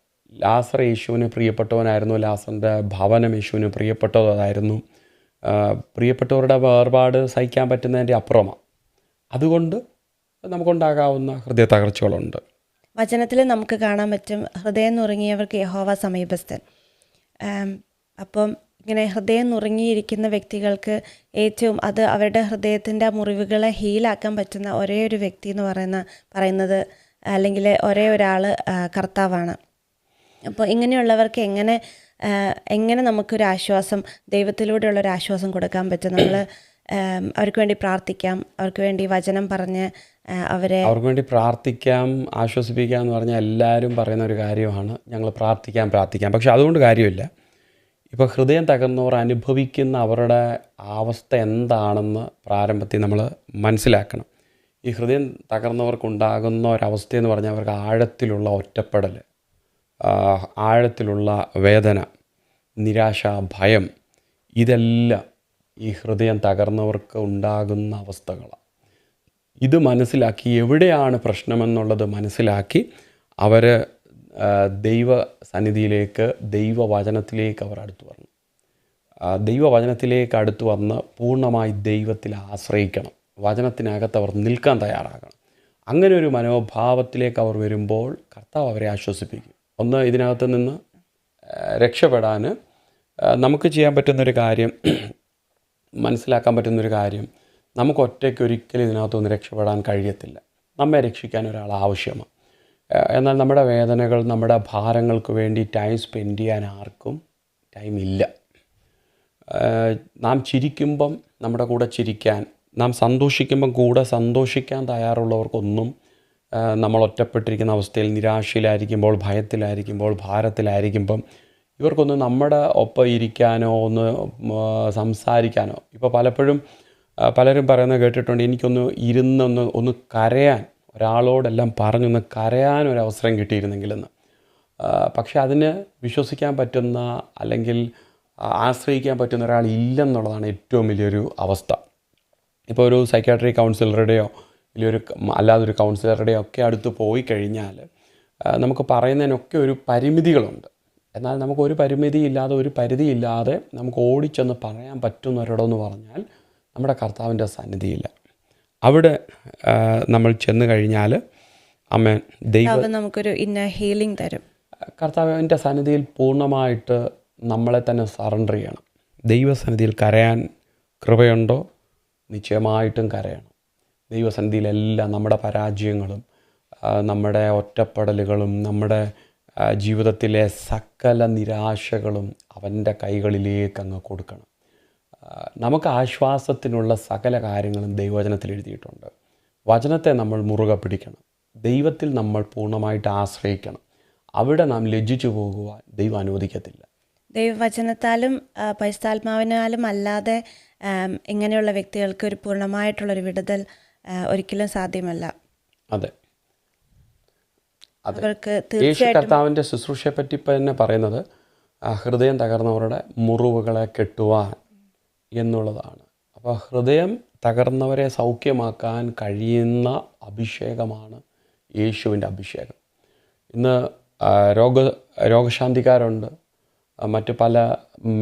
Speaker 1: ലാസർ യേശുവിന് പ്രിയപ്പെട്ടവനായിരുന്നു, ലാസറിൻ്റെ ഭവനം യേശുവിന് പ്രിയപ്പെട്ടതായിരുന്നു. പ്രിയപ്പെട്ടവരുടെ വേർപാട് സഹിക്കാൻ പറ്റുന്നതിൻ്റെ അപ്പുറമാണ്. അതുകൊണ്ട് നമുക്കുണ്ടാകാവുന്ന ഹൃദയ തകർച്ചകളുണ്ട്.
Speaker 2: വചനത്തിൽ നമുക്ക് കാണാൻ പറ്റും, ഹൃദയം നുറുങ്ങിയവർക്ക് യഹോവ സമീപസ്ഥൻ. അപ്പം ഇങ്ങനെ ഹൃദയം നുറുങ്ങിയിരിക്കുന്ന വ്യക്തികൾക്ക് ഏറ്റവും അത് അവരുടെ ഹൃദയത്തിൻ്റെ മുറിവുകളെ ഹീലാക്കാൻ പറ്റുന്ന ഒരേ ഒരു വ്യക്തി എന്ന് പറയുന്നത് അല്ലെങ്കിൽ ഒരേ ഒരാൾ കർത്താവാണ്. അപ്പോൾ ഇങ്ങനെയുള്ളവർക്ക് എങ്ങനെ നമുക്കൊരു ആശ്വാസം, ദൈവത്തിലൂടെയുള്ളൊരു ആശ്വാസം കൊടുക്കാൻ പറ്റും? നമ്മൾ അവർക്ക് വേണ്ടി പ്രാർത്ഥിക്കാം, അവർക്ക് വേണ്ടി വചനം പറഞ്ഞ് അവർക്ക്
Speaker 1: വേണ്ടി പ്രാർത്ഥിക്കാം, ആശ്വസിപ്പിക്കാം എന്ന് പറഞ്ഞാൽ എല്ലാവരും പറയുന്ന ഒരു കാര്യമാണ്, ഞങ്ങൾ പ്രാർത്ഥിക്കാം. പക്ഷെ അതുകൊണ്ട് കാര്യമില്ല. ഇപ്പോൾ ഹൃദയം തകർന്നവർ അനുഭവിക്കുന്ന അവരുടെ അവസ്ഥ എന്താണെന്ന് പ്രാരംഭത്തിൽ നമ്മൾ മനസ്സിലാക്കണം. ഈ ഹൃദയം തകർന്നവർക്കുണ്ടാകുന്ന ഒരവസ്ഥയെന്ന് പറഞ്ഞാൽ അവർക്ക് ആഴത്തിലുള്ള ഒറ്റപ്പെടൽ, ആഴത്തിലുള്ള വേദന, നിരാശ, ഭയം, ഇതെല്ലാം ഈ ഹൃദയം തകർന്നവർക്ക് ഉണ്ടാകുന്ന അവസ്ഥകളാണ്. ഇത് മനസ്സിലാക്കി എവിടെയാണ് പ്രശ്നമെന്നുള്ളത് മനസ്സിലാക്കി അവർ ദൈവസന്നിധിയിലേക്ക്, ദൈവവചനത്തിലേക്ക് അവർ അടുത്തു വരണം. ദൈവവചനത്തിലേക്ക് അടുത്തു വന്ന് പൂർണ്ണമായി ദൈവത്തിൽ ആശ്രയിക്കണം. വചനത്തിനകത്ത് അവർ നിൽക്കാൻ തയ്യാറാകണം. അങ്ങനെ ഒരു മനോഭാവത്തിലേക്ക് അവർ വരുമ്പോൾ കർത്താവ് അവരെ ആശ്വസിപ്പിക്കും. ഒന്ന്, ഇതിനകത്ത് നിന്ന് രക്ഷപ്പെടാൻ നമുക്ക് ചെയ്യാൻ പറ്റുന്നൊരു കാര്യം, മനസ്സിലാക്കാൻ പറ്റുന്നൊരു കാര്യം, നമുക്ക് ഒറ്റയ്ക്ക് ഒരിക്കലും ഇതിനകത്തൊന്ന് രക്ഷപ്പെടാൻ കഴിയത്തില്ല. നമ്മെ രക്ഷിക്കാൻ ഒരാൾ ആവശ്യമാണ്. എന്നാൽ നമ്മുടെ വേദനകൾ, നമ്മുടെ ഭാരങ്ങൾക്ക് വേണ്ടി ടൈം സ്പെൻഡ് ചെയ്യാൻ ആർക്കും ടൈമില്ല. നാം ചിരിക്കുമ്പം നമ്മുടെ കൂടെ ചിരിക്കാൻ, നാം സന്തോഷിക്കുമ്പം കൂടെ സന്തോഷിക്കാൻ തയ്യാറുള്ളവർക്കൊന്നും നമ്മൾ ഒറ്റപ്പെട്ടിരിക്കുന്ന അവസ്ഥയിൽ, നിരാശയിലായിരിക്കുമ്പോൾ, ഭയത്തിലായിരിക്കുമ്പോൾ, ഭാരത്തിലായിരിക്കുമ്പം ഇവർക്കൊന്ന് നമ്മുടെ ഒപ്പം ഇരിക്കാനോ ഒന്ന് സംസാരിക്കാനോ. ഇപ്പോൾ പലരും പറയുന്നത് കേട്ടിട്ടുണ്ട്, എനിക്കൊന്ന് ഒന്ന് കരയാൻ, ഒരാളോടെല്ലാം പറഞ്ഞൊന്ന് കരയാനൊരവസരം കിട്ടിയിരുന്നെങ്കിലെന്ന്. പക്ഷെ അതിന് വിശ്വസിക്കാൻ പറ്റുന്ന അല്ലെങ്കിൽ ആശ്രയിക്കാൻ പറ്റുന്ന ഒരാൾ ഇല്ലെന്നുള്ളതാണ് ഏറ്റവും വലിയൊരു അവസ്ഥ. ഇപ്പോൾ ഒരു സൈക്യാട്രി കൗൺസിലറുടെയോ വലിയൊരു അല്ലാതൊരു കൗൺസിലറുടെയോ ഒക്കെ അടുത്ത് പോയി കഴിഞ്ഞാൽ നമുക്ക് പറയുന്നതിനൊക്കെ ഒരു പരിമിതികളുണ്ട്. എന്നാൽ നമുക്കൊരു പരിമിതിയില്ലാതെ, ഒരു പരിധിയില്ലാതെ നമുക്ക് ഓടിച്ചെന്ന് പറയാൻ പറ്റുന്നവരോടെന്ന് പറഞ്ഞാൽ നമ്മുടെ കർത്താവിൻ്റെ സന്നിധിയില്ല. അവിടെ നമ്മൾ ചെന്ന് കഴിഞ്ഞാൽ ദൈവം
Speaker 2: നമുക്കൊരു ഇന്നർ ഹീലിംഗ് തരും.
Speaker 1: കർത്താവിൻ്റെ സന്നിധിയിൽ പൂർണ്ണമായിട്ട് നമ്മളെ തന്നെ സറണ്ടർ ചെയ്യണം. ദൈവസന്നിധിയിൽ കരയാൻ കൃപയുണ്ടോ? നിശ്ചയമായിട്ടും കരയണം. ദൈവസന്നിധിയിലെല്ലാം നമ്മുടെ പരാജയങ്ങളും നമ്മുടെ ഒറ്റപ്പെടലുകളും നമ്മുടെ ജീവിതത്തിലെ സകല നിരാശകളും അവൻ്റെ കൈകളിലേക്ക് അങ്ങ് കൊടുക്കണം. നമുക്ക് ആശ്വാസത്തിനുള്ള സകല കാര്യങ്ങളും ദൈവവചനത്തിൽ എഴുതിയിട്ടുണ്ട്. വചനത്തെ നമ്മൾ മുറുകെ പിടിക്കണം. ദൈവത്തിൽ നമ്മൾ പൂർണ്ണമായിട്ട് ആശ്രയിക്കണം. അവിടെ നാം ലജ്ജിച്ചു പോകുവാൻ ദൈവം അനുവദിക്കത്തില്ല.
Speaker 2: ദൈവവചനത്താലും പരിശുദ്ധാത്മാവിനാലും അല്ലാതെ ഇങ്ങനെയുള്ള വ്യക്തികൾക്ക് ഒരു പൂർണ്ണമായിട്ടുള്ളൊരു വിടുതൽ ഒരിക്കലും സാധ്യമല്ല.
Speaker 1: അതെ, യേശു കർത്താവിൻ്റെ ശുശ്രൂഷയെ പറ്റി ഇപ്പം തന്നെ പറയുന്നത് ഹൃദയം തകർന്നവരുടെ മുറിവുകളെ കെട്ടുവാൻ എന്നുള്ളതാണ്. അപ്പോൾ ഹൃദയം തകർന്നവരെ സൗഖ്യമാക്കാൻ കഴിയുന്ന അഭിഷേകമാണ് യേശുവിൻ്റെ അഭിഷേകം. ഇന്ന് രോഗശാന്തിക്കാരുണ്ട്, മറ്റ് പല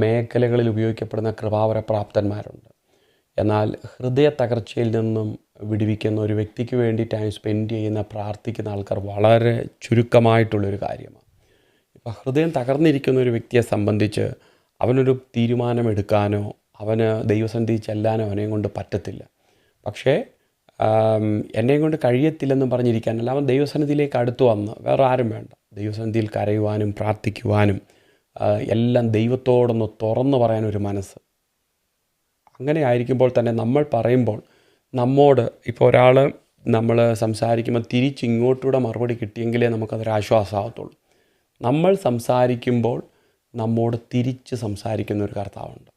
Speaker 1: മേഖലകളിൽ ഉപയോഗിക്കപ്പെടുന്ന കൃപാവര പ്രാപ്തന്മാരുണ്ട്. എന്നാൽ ഹൃദയ തകർച്ചയിൽ നിന്നും വിടുവിക്കുന്ന ഒരു വ്യക്തിക്ക് വേണ്ടി ടൈം സ്പെൻഡ് ചെയ്യുന്ന, പ്രാർത്ഥിക്കുന്ന ആൾക്കാർ വളരെ ചുരുക്കമായിട്ടുള്ളൊരു കാര്യമാണ്. ഇപ്പോൾ ഹൃദയം തകർന്നിരിക്കുന്ന ഒരു വ്യക്തിയെ സംബന്ധിച്ച് അവനൊരു തീരുമാനമെടുക്കാനോ അവന് ദൈവസന്നിധി ചെല്ലാൻ അവനെയും കൊണ്ട് പറ്റത്തില്ല. പക്ഷേ എന്നെയും കൊണ്ട് കഴിയത്തില്ലെന്നും പറഞ്ഞിരിക്കാനല്ല, അവൻ ദൈവസന്നിധിയിലേക്ക് അടുത്ത് വന്ന്, വേറെ ആരും വേണ്ട, ദൈവസന്നിധിയിൽ കരയുവാനും പ്രാർത്ഥിക്കുവാനും എല്ലാം ദൈവത്തോടൊന്ന് തുറന്നു പറയാനൊരു മനസ്സ്. അങ്ങനെ ആയിരിക്കുമ്പോൾ തന്നെ നമ്മൾ പറയുമ്പോൾ നമ്മോട് ഇപ്പോൾ ഒരാൾ നമ്മൾ സംസാരിക്കുമ്പോൾ തിരിച്ചിങ്ങോട്ടൂടെ മറുപടി കിട്ടിയെങ്കിലേ നമുക്കതൊരാശ്വാസമാകത്തുള്ളൂ. നമ്മൾ സംസാരിക്കുമ്പോൾ നമ്മോട് തിരിച്ച് സംസാരിക്കുന്ന ഒരു കർത്താവുണ്ട്.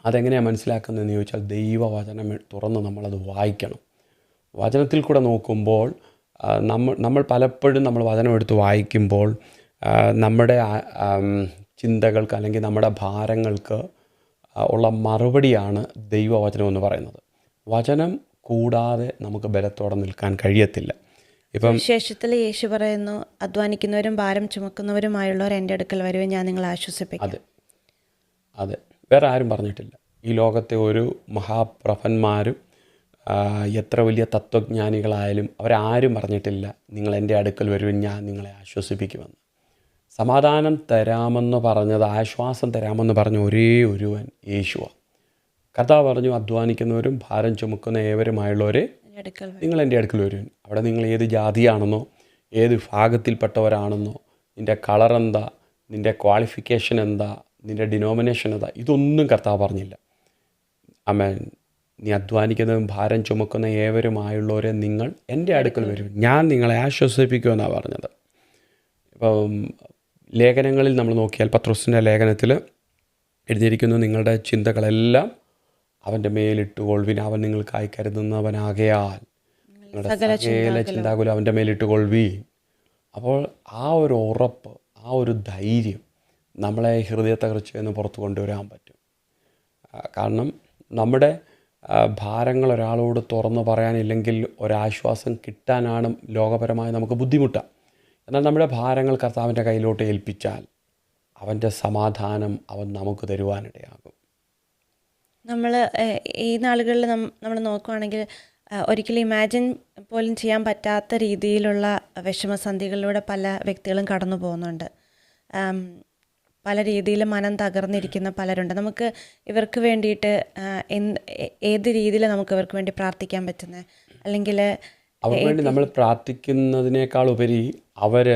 Speaker 1: അതെങ്ങനെയാണ് മനസ്സിലാക്കുന്നതെന്ന് ചോദിച്ചാൽ, ദൈവവചനം തുറന്ന് നമ്മളത് വായിക്കണം. വചനത്തിൽ കൂടെ നോക്കുമ്പോൾ നമ്മൾ പലപ്പോഴും നമ്മൾ വചനം എടുത്ത് വായിക്കുമ്പോൾ നമ്മുടെ ചിന്തകൾക്ക് അല്ലെങ്കിൽ നമ്മുടെ ഭാരങ്ങൾക്ക് ഉള്ള മറുപടിയാണ് ദൈവവചനം എന്ന് പറയുന്നത്. വചനം കൂടാതെ നമുക്ക് ബലത്തോടെ നിൽക്കാൻ കഴിയത്തില്ല. ഇപ്പം
Speaker 2: വിശേഷത്തിൽ യേശു പറയുന്നു, അധ്വാനിക്കുന്നവരും ഭാരം ചുമക്കുന്നവരുമായുള്ളവർ എൻ്റെ അടുക്കൽ വരുവേ, ഞാൻ നിങ്ങളെ ആശ്വസിപ്പിക്കും.
Speaker 1: അതെ, വേറെ ആരും പറഞ്ഞിട്ടില്ല. ഈ ലോകത്തെ ഒരു മഹാപ്രഭന്മാരും എത്ര വലിയ തത്വജ്ഞാനികളായാലും അവരാരും പറഞ്ഞിട്ടില്ല, നിങ്ങൾ എൻ്റെ അടുക്കൽ വരുവൻ, ഞാൻ നിങ്ങളെ ആശ്വസിപ്പിക്കുമെന്ന്. സമാധാനം തരാമെന്ന് പറഞ്ഞത്, ആശ്വാസം തരാമെന്ന് പറഞ്ഞ ഒരേ ഒരുവൻ യേശുവാണ്. കർത്താവ് പറഞ്ഞു, അധ്വാനിക്കുന്നവരും ഭാരം ചുമക്കുന്ന ഏവരുമായുള്ളവരെ നിങ്ങൾ എൻ്റെ അടുക്കൽ വരുവൻ. അവിടെ നിങ്ങൾ ഏത് ജാതിയാണെന്നോ ഏത് വിഭാഗത്തിൽപ്പെട്ടവരാണെന്നോ, നിൻ്റെ കളർ എന്താ, നിൻ്റെ ക്വാളിഫിക്കേഷൻ എന്താ, നിൻ്റെ ഡിനോമിനേഷൻ എന്താ, ഇതൊന്നും കർത്താവ് പറഞ്ഞില്ല. ആമേൻ. നീ അധ്വാനിക്കുന്നതും ഭാരം ചുമക്കുന്ന ഏവരുമായുള്ളവരെ നിങ്ങൾ എൻ്റെ അടുക്കൽ വരും, ഞാൻ നിങ്ങളെ ആശ്വസിപ്പിക്കുമെന്നാണ് പറഞ്ഞത്. ഇപ്പം ലേഖനങ്ങളിൽ നമ്മൾ നോക്കിയാൽ, പത്രോസിൻ്റെ ലേഖനത്തിൽ എഴുതിയിരിക്കുന്നു, നിങ്ങളുടെ ചിന്തകളെല്ലാം അവൻ്റെ മേലിട്ടുകൊള്ളുവിൻ, അവൻ നിങ്ങൾക്കായി കരുതുന്നവനാകയാൽ നിങ്ങളുടെ സകല ചിന്താകുലം അവൻ്റെ മേലിട്ടുകൊള്ളുവീൻ. അപ്പോൾ ആ ഒരു ഉറപ്പ്, ആ ഒരു ധൈര്യം നമ്മളെ ഹൃദയത്തെ കുറിച്ച് എന്ന് പുറത്ത് കൊണ്ടുവരാൻ പറ്റും. കാരണം നമ്മുടെ ഭാരങ്ങൾ ഒരാളോട് തുറന്ന് പറയാനില്ലെങ്കിൽ ഒരാശ്വാസം കിട്ടാനാണ് ലോകപരമായി നമുക്ക് ബുദ്ധിമുട്ടാണ്. എന്നാൽ നമ്മുടെ ഭാരങ്ങൾ കർത്താവിൻ്റെ കയ്യിലോട്ട് ഏൽപ്പിച്ചാൽ അവൻ്റെ സമാധാനം അവൻ നമുക്ക് തരുവാനിടയാകും.
Speaker 2: നമ്മൾ ഈ നാളുകളിൽ നമ്മൾ നോക്കുകയാണെങ്കിൽ ഒരിക്കലും ഇമാജിൻ പോലും ചെയ്യാൻ പറ്റാത്ത രീതിയിലുള്ള വിഷമസന്ധികളിലൂടെ പല വ്യക്തികളും കടന്നു പോകുന്നുണ്ട്. പല രീതിയിൽ മനം തകർന്നിരിക്കുന്ന പലരുണ്ട്. നമുക്ക് ഇവർക്ക് വേണ്ടിയിട്ട് ഏത് രീതിയിൽ നമുക്ക് ഇവർക്ക് വേണ്ടി പ്രാർത്ഥിക്കാൻ പറ്റുന്നത്, അല്ലെങ്കിൽ
Speaker 1: അവർക്ക് വേണ്ടി നമ്മൾ പ്രാർത്ഥിക്കുന്നതിനേക്കാൾ ഉപരി അവർ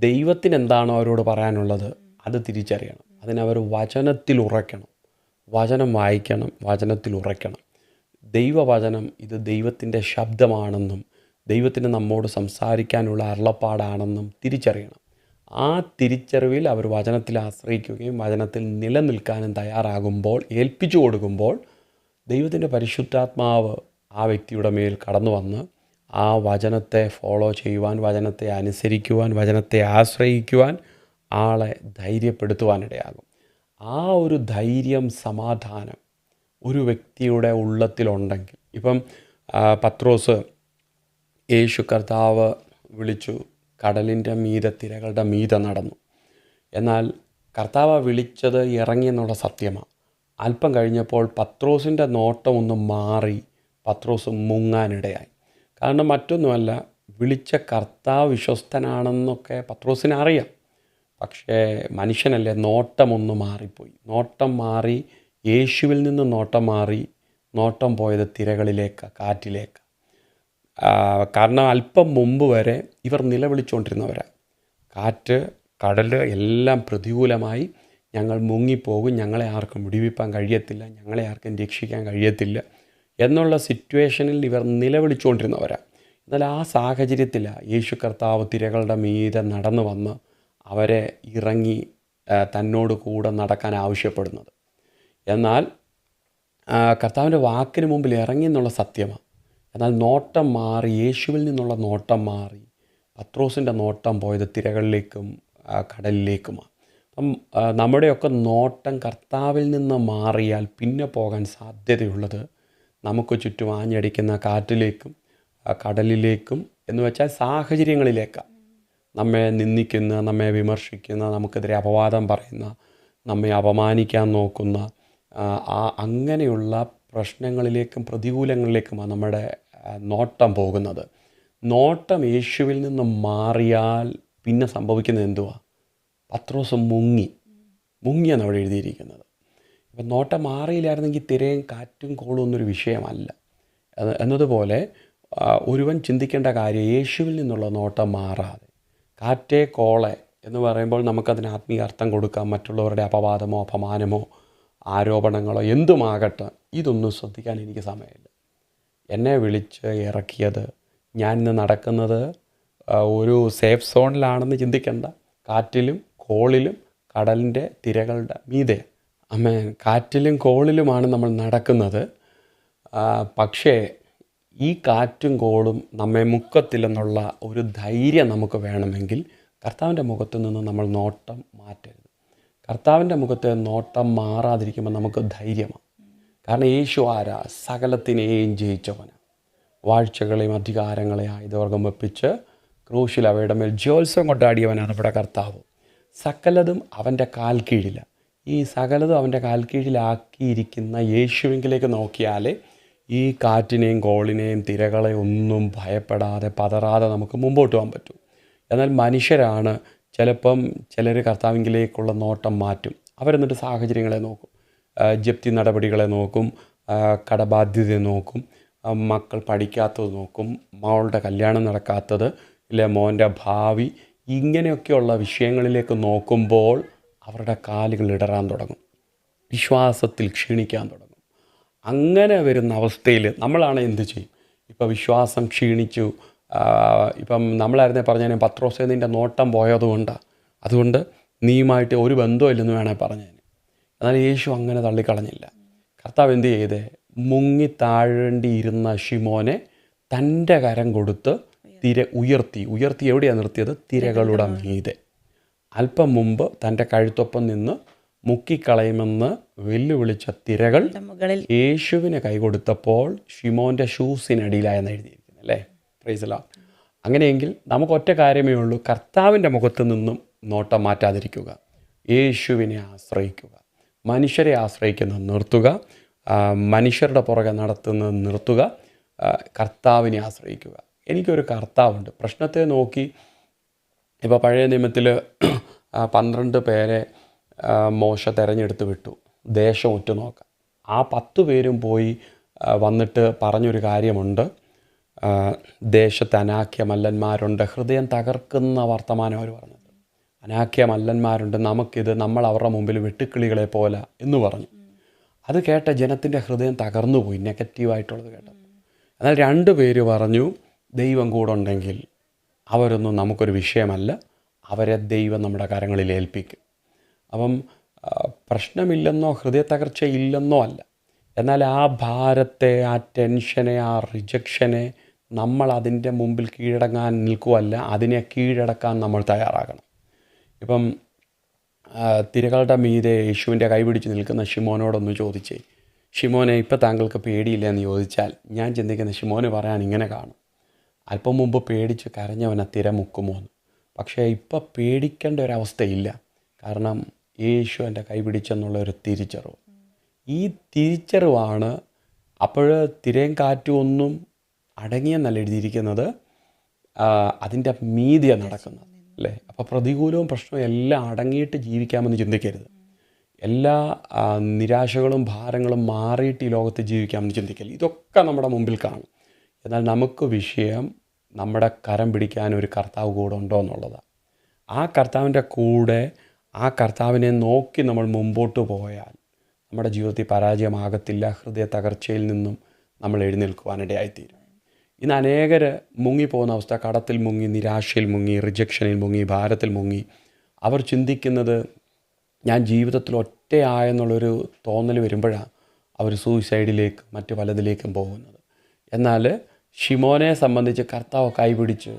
Speaker 1: ദൈവത്തിന് എന്താണോ അവരോട് പറയാനുള്ളത് അത് തിരിച്ചറിയണം. അതിനവർ വചനത്തിൽ ഉറയ്ക്കണം, വചനം വായിക്കണം, വചനത്തിൽ ഉറയ്ക്കണം. ദൈവവചനം ഇത് ദൈവത്തിൻ്റെ ശബ്ദമാണെന്നും ദൈവത്തിന് നമ്മോട് സംസാരിക്കാനുള്ള അരുളപ്പാടാണെന്നും തിരിച്ചറിയണം. ആ തിരിച്ചറിവിൽ അവർ വചനത്തിൽ ആശ്രയിക്കുകയും വചനത്തിൽ നിലനിൽക്കാനും തയ്യാറാകുമ്പോൾ, ഏൽപ്പിച്ചു കൊടുക്കുമ്പോൾ, ദൈവത്തിൻ്റെ പരിശുദ്ധാത്മാവ് ആ വ്യക്തിയുടെ മേൽ കടന്നു വന്ന് ആ വചനത്തെ ഫോളോ ചെയ്യുവാൻ, വചനത്തെ അനുസരിക്കുവാൻ, വചനത്തെ ആശ്രയിക്കുവാൻ ആളെ ധൈര്യപ്പെടുത്തുവാനിടയാകും. ആ ഒരു ധൈര്യം, സമാധാനം ഒരു വ്യക്തിയുടെ ഉള്ളത്തിലുണ്ടെങ്കിൽ, ഇപ്പം പത്രോസ് യേശു കർത്താവ് വിളിച്ചു, കടലിൻ്റെ മീതെ, തിരകളുടെ മീതെ നടന്നു. എന്നാൽ കർത്താവ് വിളിച്ചത് ഇറങ്ങിയെന്നുള്ള സത്യമാണ്. അല്പം കഴിഞ്ഞപ്പോൾ പത്രോസിൻ്റെ നോട്ടം ഒന്ന് മാറി, പത്രോസ് മുങ്ങാനിടയായി. കാരണം മറ്റൊന്നുമല്ല, വിളിച്ച കർത്താവ് വിശ്വസ്തനാണെന്നൊക്കെ പത്രോസിന് അറിയാം. പക്ഷേ മനുഷ്യനല്ലേ, നോട്ടമൊന്ന് മാറിപ്പോയി. നോട്ടം മാറി, യേശുവിൽ നിന്ന് നോട്ടം മാറി, നോട്ടം പോയത് തിരകളിലേക്ക്, കാറ്റിലേക്ക്. കാരണം അല്പം മുമ്പ് വരെ ഇവർ നിലവിളിച്ചുകൊണ്ടിരുന്നവരാണ്. കാറ്റ്, കടൽ എല്ലാം പ്രതികൂലമായി, ഞങ്ങൾ മുങ്ങിപ്പോകും, ഞങ്ങളെ ആർക്കും വിടുവിപ്പാൻ കഴിയത്തില്ല, ഞങ്ങളെ ആർക്കും രക്ഷിക്കാൻ കഴിയത്തില്ല എന്നുള്ള സിറ്റുവേഷനിൽ ഇവർ നിലവിളിച്ചുകൊണ്ടിരുന്നവരാണ്. എന്നാൽ ആ സാഹചര്യത്തിലാണ് യേശു കർത്താവ് തിരകളുടെ മീതെ നടന്നു വന്ന് അവരെ ഇറങ്ങി തന്നോട് കൂടെ നടക്കാൻ ആവശ്യപ്പെടുന്നത്. എന്നാൽ കർത്താവിൻ്റെ വാക്കിന് മുമ്പിൽ ഇറങ്ങി എന്നുള്ള സത്യമാണ്. എന്നാൽ നോട്ടം മാറി, യേശുവിൽ നിന്നുള്ള നോട്ടം മാറി, പത്രോസിൻ്റെ നോട്ടം പോയത് തിരകളിലേക്കും കടലിലേക്കുമാണ്. അപ്പം നമ്മുടെയൊക്കെ നോട്ടം കർത്താവിൽ നിന്ന് മാറിയാൽ പിന്നെ പോകാൻ സാധ്യതയുള്ളത് നമുക്ക് ചുറ്റും ആഞ്ഞടിക്കുന്ന കാറ്റിലേക്കും കടലിലേക്കും എന്ന് വെച്ചാൽ സാഹചര്യങ്ങളിലേക്കാണ്. നമ്മെ നിന്ദിക്കുന്ന, നമ്മെ വിമർശിക്കുന്ന, നമുക്കെതിരെ അപവാദം പറയുന്ന, നമ്മെ അപമാനിക്കാൻ നോക്കുന്ന അങ്ങനെയുള്ള പ്രശ്നങ്ങളിലേക്കും പ്രതികൂലങ്ങളിലേക്കുമാണ് നമ്മുടെ നോട്ടം പോകുന്നത്. നോട്ടം യേശുവിൽ നിന്ന് മാറിയാൽ പിന്നെ സംഭവിക്കുന്നത് എന്തുവാ? പത്രോസ് മുങ്ങിയെന്ന് അവിടെ എഴുതിയിരിക്കുന്നത്. അപ്പം നോട്ടം മാറിയില്ലായിരുന്നെങ്കിൽ തിരയും കാറ്റും കോളും ഒന്നൊരു വിഷയമല്ല. എന്നതുപോലെ ഒരുവൻ ചിന്തിക്കേണ്ട കാര്യം യേശുവിൽ നിന്നുള്ള നോട്ടം മാറാതെ. കാറ്റേ കോളെ എന്ന് പറയുമ്പോൾ നമുക്കതിന് ആത്മീയ അർത്ഥം കൊടുക്കാം. മറ്റുള്ളവരുടെ അപവാദമോ അപമാനമോ ആരോപണങ്ങളോ എന്തുമാകട്ടെ, ഇതൊന്നും ശ്രദ്ധിക്കാൻ എനിക്ക് സമയമില്ല. എന്നെ വിളിച്ച് ഇറക്കിയത്, ഞാൻ ഇന്ന് നടക്കുന്നത് ഒരു സേഫ് സോണിലാണെന്ന് ചിന്തിക്കേണ്ട. കാറ്റിലും കോളിലും കടലിൻ്റെ തിരകളുടെ മീതെ, കാറ്റിലും കോളിലുമാണ് നമ്മൾ നടക്കുന്നത്. പക്ഷേ ഈ കാറ്റും കോളും നമ്മെ മുക്കത്തില്ലെന്നുള്ള ഒരു ധൈര്യം നമുക്ക് വേണമെങ്കിൽ കർത്താവിൻ്റെ മുഖത്തു നിന്ന് നമ്മൾ നോട്ടം മാറ്റരുത്. കർത്താവിൻ്റെ മുഖത്ത് നോട്ടം മാറാതിരിക്കുമ്പോൾ നമുക്ക് ധൈര്യമാണ്. കാരണം യേശു ആരാ? സകലത്തിനെയും ജയിച്ചവനാണ്. വാഴ്ചകളെയും അധികാരങ്ങളെയും ആയുധവർഗം വെപ്പിച്ച് ക്രൂശിൽ അവയുടെ മേൽ ജയോത്സവം കൊണ്ടാടിയവനാണ് നമ്മുടെ കർത്താവ്. സകലതും അവൻ്റെ കാൽ കീഴിലാണ്. ഈ സകലതും അവൻ്റെ കാൽ കീഴിലാക്കിയിരിക്കുന്ന യേശുവിലേക്ക് നോക്കിയാലേ ഈ കാറ്റിനെയും കോളിനെയും തിരകളെ ഒന്നും ഭയപ്പെടാതെ പതറാതെ നമുക്ക് മുമ്പോട്ട് പോകാൻ പറ്റും. എന്നാൽ മനുഷ്യരാണ് ചിലപ്പം ചിലർ കർത്താവിങ്കിലേക്കുള്ള നോട്ടം മാറ്റും. അവരെന്നിട്ട് സാഹചര്യങ്ങളെ നോക്കും, ജപ്തി നടപടികളെ നോക്കും, കടബാധ്യതയെ നോക്കും, മക്കൾ പഠിക്കാത്തത് നോക്കും, മകളുടെ കല്യാണം നടക്കാത്തത്, ഇല്ലേ മോൻ്റെ ഭാവി, ഇങ്ങനെയൊക്കെയുള്ള വിഷയങ്ങളിലേക്ക് നോക്കുമ്പോൾ അവരുടെ കാലുകൾ ഇടറാൻ തുടങ്ങും, വിശ്വാസത്തിൽ ക്ഷീണിക്കാൻ തുടങ്ങും. അങ്ങനെ വരുന്ന അവസ്ഥയിൽ നമ്മളാണ് എന്ത് ചെയ്യും? ഇപ്പം വിശ്വാസം ക്ഷീണിച്ചു, ഇപ്പം നമ്മളായിരുന്നേ പറഞ്ഞതിന് പത്രോസേ നിൻ്റെ നോട്ടം പോയതുകൊണ്ടാണ്, അതുകൊണ്ട് നീയുമായിട്ട് ഒരു ബന്ധമില്ലെന്ന് വേണേൽ പറഞ്ഞതിന്. എന്നാൽ യേശു അങ്ങനെ തള്ളിക്കളഞ്ഞില്ല. കർത്താവ് എന്ത് ചെയ്തേ? മുങ്ങി താഴേണ്ടിയിരുന്ന ശിമോനെ തൻ്റെ കരം കൊടുത്ത് ഉയർത്തി എവിടെയാണ് നിർത്തിയത്? തിരകളുടെ മീതെ. അല്പം മുമ്പ് തൻ്റെ കഴുത്തൊപ്പം നിന്ന് മുക്കിക്കളയുമെന്ന് വെല്ലുവിളിച്ച തിരകൾ യേശുവിന് കൈകൊടുത്തപ്പോൾ ഷിമോൻ്റെ ഷൂസിനടിയിലായെന്ന് എഴുതിയിരിക്കുന്നത് അല്ലേ? Praise the Lord. അങ്ങനെയെങ്കിൽ നമുക്ക് ഒറ്റ കാര്യമേ ഉള്ളൂ, കർത്താവിൻ്റെ മുഖത്ത് നിന്നും നോട്ടം മാറ്റാതിരിക്കുക, യേശുവിനെ ആശ്രയിക്കുക, മനുഷ്യരെ ആശ്രയിക്കുന്നത് നിർത്തുക, മനുഷ്യരുടെ പുറകെ നടത്തുന്നത് നിർത്തുക, കർത്താവിനെ ആശ്രയിക്കുക. എനിക്കൊരു കർത്താവുണ്ട്. പ്രശ്നത്തെ നോക്കി ഇപ്പോൾ പഴയ നിയമത്തിൽ 12 പേരെ മോശ തിരഞ്ഞെടുത്ത് വിട്ടു, ദേശം ഉറ്റുനോക്കാം. ആ 10 പേരും പോയി വന്നിട്ട് പറഞ്ഞൊരു കാര്യമുണ്ട്, ദേശത്ത് അനാഖ്യ മല്ലന്മാരുണ്ട്, ഹൃദയം തകർക്കുന്ന വർത്തമാനം അവർ പറഞ്ഞത്. അനാഖ്യ മല്ലന്മാരുണ്ട്, നമ്മൾ അവരുടെ മുമ്പിൽ വെട്ടുക്കിളികളെ പോലെ എന്ന് പറഞ്ഞു. അത് കേട്ട ജനത്തിൻ്റെ ഹൃദയം തകർന്നു പോയി, നെഗറ്റീവായിട്ടുള്ളത് കേട്ടപ്പോൾ. എന്നാൽ 2 പേര് പറഞ്ഞു, ദൈവം കൂടെ ഉണ്ടെങ്കിൽ അവരൊന്നും നമുക്കൊരു വിഷയമല്ല, അവരെ ദൈവം നമ്മുടെ കരങ്ങളിൽ ഏൽപ്പിക്കും. അപ്പം പ്രശ്നമില്ലെന്നോ ഹൃദയ തകർച്ചയില്ലെന്നോ അല്ല, എന്നാൽ ആ ഭാരത്തെ, ആ ടെൻഷനെ, ആ റിജക്ഷനെ നമ്മൾ അതിൻ്റെ മുമ്പിൽ കീഴടങ്ങാൻ നിൽക്കുകയല്ല, അതിനെ കീഴടക്കാൻ നമ്മൾ തയ്യാറാകണം. ഇപ്പം തിരകളുടെ മീതെ യേശുവിൻ്റെ കൈപിടിച്ച് നിൽക്കുന്ന ഷിമോനോടൊന്ന് ചോദിച്ചേ, ഷിമോനെ ഇപ്പം താങ്കൾക്ക് പേടിയില്ല എന്ന് ചോദിച്ചാൽ ഞാൻ ചിന്തിക്കുന്ന ഷിമോന് പറയാൻ ഇങ്ങനെ കാണും, അല്പം മുമ്പ് പേടിച്ച് കരഞ്ഞവനെ തിര മുക്കുമോ എന്ന്. പക്ഷേ ഇപ്പം പേടിക്കേണ്ട ഒരവസ്ഥയില്ല, കാരണം യേശു എൻ്റെ കൈപിടിച്ചെന്നുള്ളൊരു തിരിച്ചറിവ്. ഈ തിരിച്ചറിവാണ് അപ്പോൾ തിരയും കാറ്റും ഒന്നും അടങ്ങിയെന്നല്ല എഴുതിയിരിക്കുന്നത്, അതിൻ്റെ മീതിയാണ് നടക്കുന്നത് അല്ലേ? അപ്പോൾ പ്രതികൂലവും പ്രശ്നവും എല്ലാം അടങ്ങിയിട്ട് ജീവിക്കാമെന്ന് ചിന്തിക്കരുത്. എല്ലാ നിരാശകളും ഭാരങ്ങളും മാറിയിട്ട് ഈ ലോകത്ത് ജീവിക്കാമെന്ന് ചിന്തിക്കരുത്. ഇതൊക്കെ നമ്മുടെ മുമ്പിൽ കാണും. എന്നാൽ നമുക്ക് വിഷയം നമ്മുടെ കരം പിടിക്കാൻ ഒരു കർത്താവ് കൂടെ ഉണ്ടോ എന്നുള്ളതാണ്. ആ കർത്താവിൻ്റെ കൂടെ, ആ കർത്താവിനെ നോക്കി നമ്മൾ മുമ്പോട്ട് പോയാൽ നമ്മുടെ ജീവിതത്തിൽ പരാജയമാകത്തില്ല. ഹൃദയ തകർച്ചയിൽ നിന്നും നമ്മൾ എഴുന്നേൽക്കുവാനിടയായിത്തീരും. ഇന്ന് അനേകർ മുങ്ങിപ്പോകുന്ന അവസ്ഥ, കടത്തിൽ മുങ്ങി, നിരാശയിൽ മുങ്ങി, റിജക്ഷനിൽ മുങ്ങി, ഭാരത്തിൽ മുങ്ങി. അവർ ചിന്തിക്കുന്നത് ഞാൻ ജീവിതത്തിൽ ഒറ്റയായെന്നുള്ളൊരു തോന്നൽ വരുമ്പോഴാണ് അവർ സൂയിസൈഡിലേക്ക് മറ്റു പലതിലേക്കും പോകുന്നത്. എന്നാൽ ഷിമോനെ സംബന്ധിച്ച് കർത്താവ് കൈപിടിച്ച്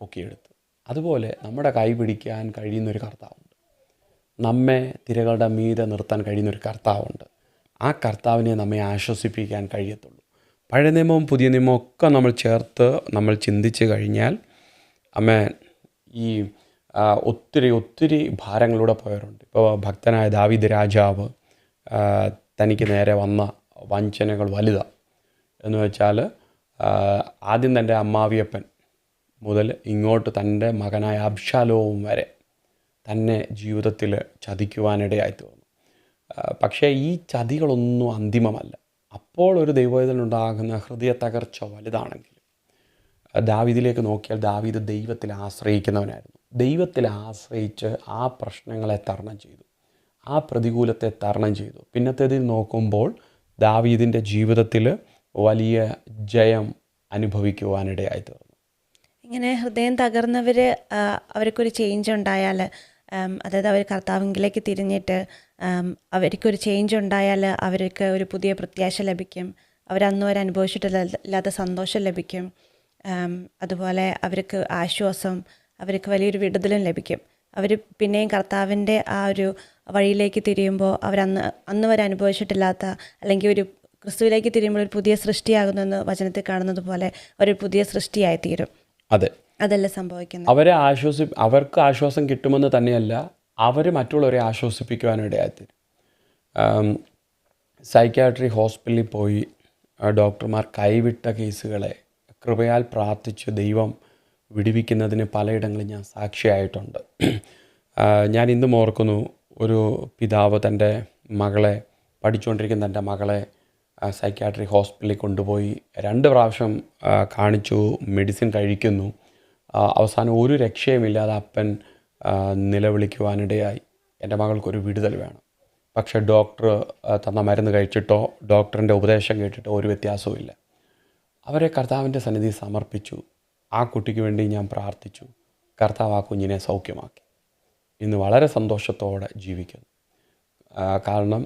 Speaker 1: പൊക്കിയെടുത്തു. അതുപോലെ നമ്മുടെ കൈപിടിക്കാൻ കഴിയുന്നൊരു കർത്താവുണ്ട്, നമ്മെ തിരകളുടെ മീതെ നിർത്താൻ കഴിയുന്നൊരു കർത്താവുണ്ട്. ആ കർത്താവിനെ നമ്മെ ആശ്വസിപ്പിക്കാൻ കഴിയത്തുള്ളൂ. പഴയ നിയമവും പുതിയ നിയമവും ഒക്കെ നമ്മൾ ചേർത്ത് നമ്മൾ ചിന്തിച്ച് കഴിഞ്ഞാൽ ഈ ഒത്തിരി ഭാരങ്ങളിലൂടെ പോയവരുണ്ട്. ഇപ്പോൾ ഭക്തനായ ദാവീദ് രാജാവ്, തനിക്ക് നേരെ വന്ന വഞ്ചനകൾ വലുതാണ്. എന്ന് വെച്ചാൽ ആദ്യം തൻ്റെ അമ്മാവിയപ്പൻ മുതൽ ഇങ്ങോട്ട് തൻ്റെ മകനായ അബ്ശാലോം വരെ തന്നെ ജീവിതത്തിൽ ചതിക്കുവാനിടയായി തീർന്നു. പക്ഷേ ഈ ചതികളൊന്നും അന്തിമമല്ല. അപ്പോൾ ഒരു ദൈവവേദനുണ്ടാകുന്ന ഹൃദയ തകർച്ച വലുതാണെങ്കിൽ, ദാവീദിലേക്ക് നോക്കിയാൽ ദാവീദ് ദൈവത്തിൽ ആശ്രയിക്കുന്നവനായിരുന്നു. ദൈവത്തിൽ ആശ്രയിച്ച് ആ പ്രശ്നങ്ങളെ തരണം ചെയ്തു, ആ പ്രതികൂലത്തെ തരണം ചെയ്തു. പിന്നത്തേതിൽ നോക്കുമ്പോൾ ദാവീദിൻ്റെ ജീവിതത്തിൽ വലിയ ജയം അനുഭവിക്കുവാനിടയായി തീർന്നു.
Speaker 2: ഇങ്ങനെ ഹൃദയം തകർന്നവർ, അവർക്കൊരു ചേഞ്ച് ഉണ്ടായാൽ, അതായത് അവർ കർത്താവിലേക്ക് തിരിഞ്ഞിട്ട് അവർക്കൊരു ചേഞ്ച് ഉണ്ടായാൽ അവർക്ക് ഒരു പുതിയ പ്രത്യാശ ലഭിക്കും. അവരന്ന് വരെ അനുഭവിച്ചിട്ടില്ലാത്ത സന്തോഷം ലഭിക്കും. അതുപോലെ അവർക്ക് ആശ്വാസം, അവർക്ക് വലിയൊരു വിടുതലും ലഭിക്കും. അവർ പിന്നെയും കർത്താവിൻ്റെ ആ ഒരു വഴിയിലേക്ക് തിരിയുമ്പോൾ അന്ന് വരെ അനുഭവിച്ചിട്ടില്ലാത്ത, അല്ലെങ്കിൽ ഒരു ക്രിസ്തുവിലേക്ക് തിരിയുമ്പോൾ ഒരു പുതിയ സൃഷ്ടിയാകുന്നെന്ന് വചനത്തിൽ കാണുന്നത് പോലെ ഒരു പുതിയ സൃഷ്ടിയായി തീരും.
Speaker 1: അതെ,
Speaker 2: അതല്ല സംഭവിക്കുന്നത്.
Speaker 1: അവർക്ക് ആശ്വാസം കിട്ടുമെന്ന് തന്നെയല്ല, അവർ മറ്റുള്ളവരെ ആശ്വസിപ്പിക്കുവാനിടയായിത്തീരും. സൈക്യാട്രി ഹോസ്പിറ്റലിൽ പോയി ഡോക്ടർമാർ കൈവിട്ട കേസുകളെ കൃപയാൽ പ്രാർത്ഥിച്ച് ദൈവം വിടുവിക്കുന്നതിന് പലയിടങ്ങളിൽ ഞാൻ സാക്ഷിയായിട്ടുണ്ട്. ഞാൻ ഇന്നും ഓർക്കുന്നു, ഒരു പിതാവ് തൻ്റെ മകളെ, പഠിച്ചുകൊണ്ടിരിക്കുന്ന തൻ്റെ മകളെ സൈക്യാട്രി ഹോസ്പിറ്റലിൽ കൊണ്ടുപോയി 2 പ്രാവശ്യം കാണിച്ചു, മെഡിസിൻ കഴിക്കുന്നു. അവസാനം ഒരു രക്ഷയുമില്ലാതെ അപ്പൻ നിലവിളിക്കുവാനിടയായി, എൻ്റെ മകൾക്കൊരു വിടുതൽ വേണം. പക്ഷേ ഡോക്ടർ തന്ന മരുന്ന് കഴിച്ചിട്ടോ ഡോക്ടറിൻ്റെ ഉപദേശം കേട്ടിട്ടോ ഒരു വ്യത്യാസവും. അവരെ കർത്താവിൻ്റെ സന്നിധി സമർപ്പിച്ചു. ആ കുട്ടിക്ക് വേണ്ടി ഞാൻ പ്രാർത്ഥിച്ചു. കർത്താവ് ആ കുഞ്ഞിനെ സൗഖ്യമാക്കി. ഇന്ന് വളരെ സന്തോഷത്തോടെ ജീവിക്കുന്നു. കാരണം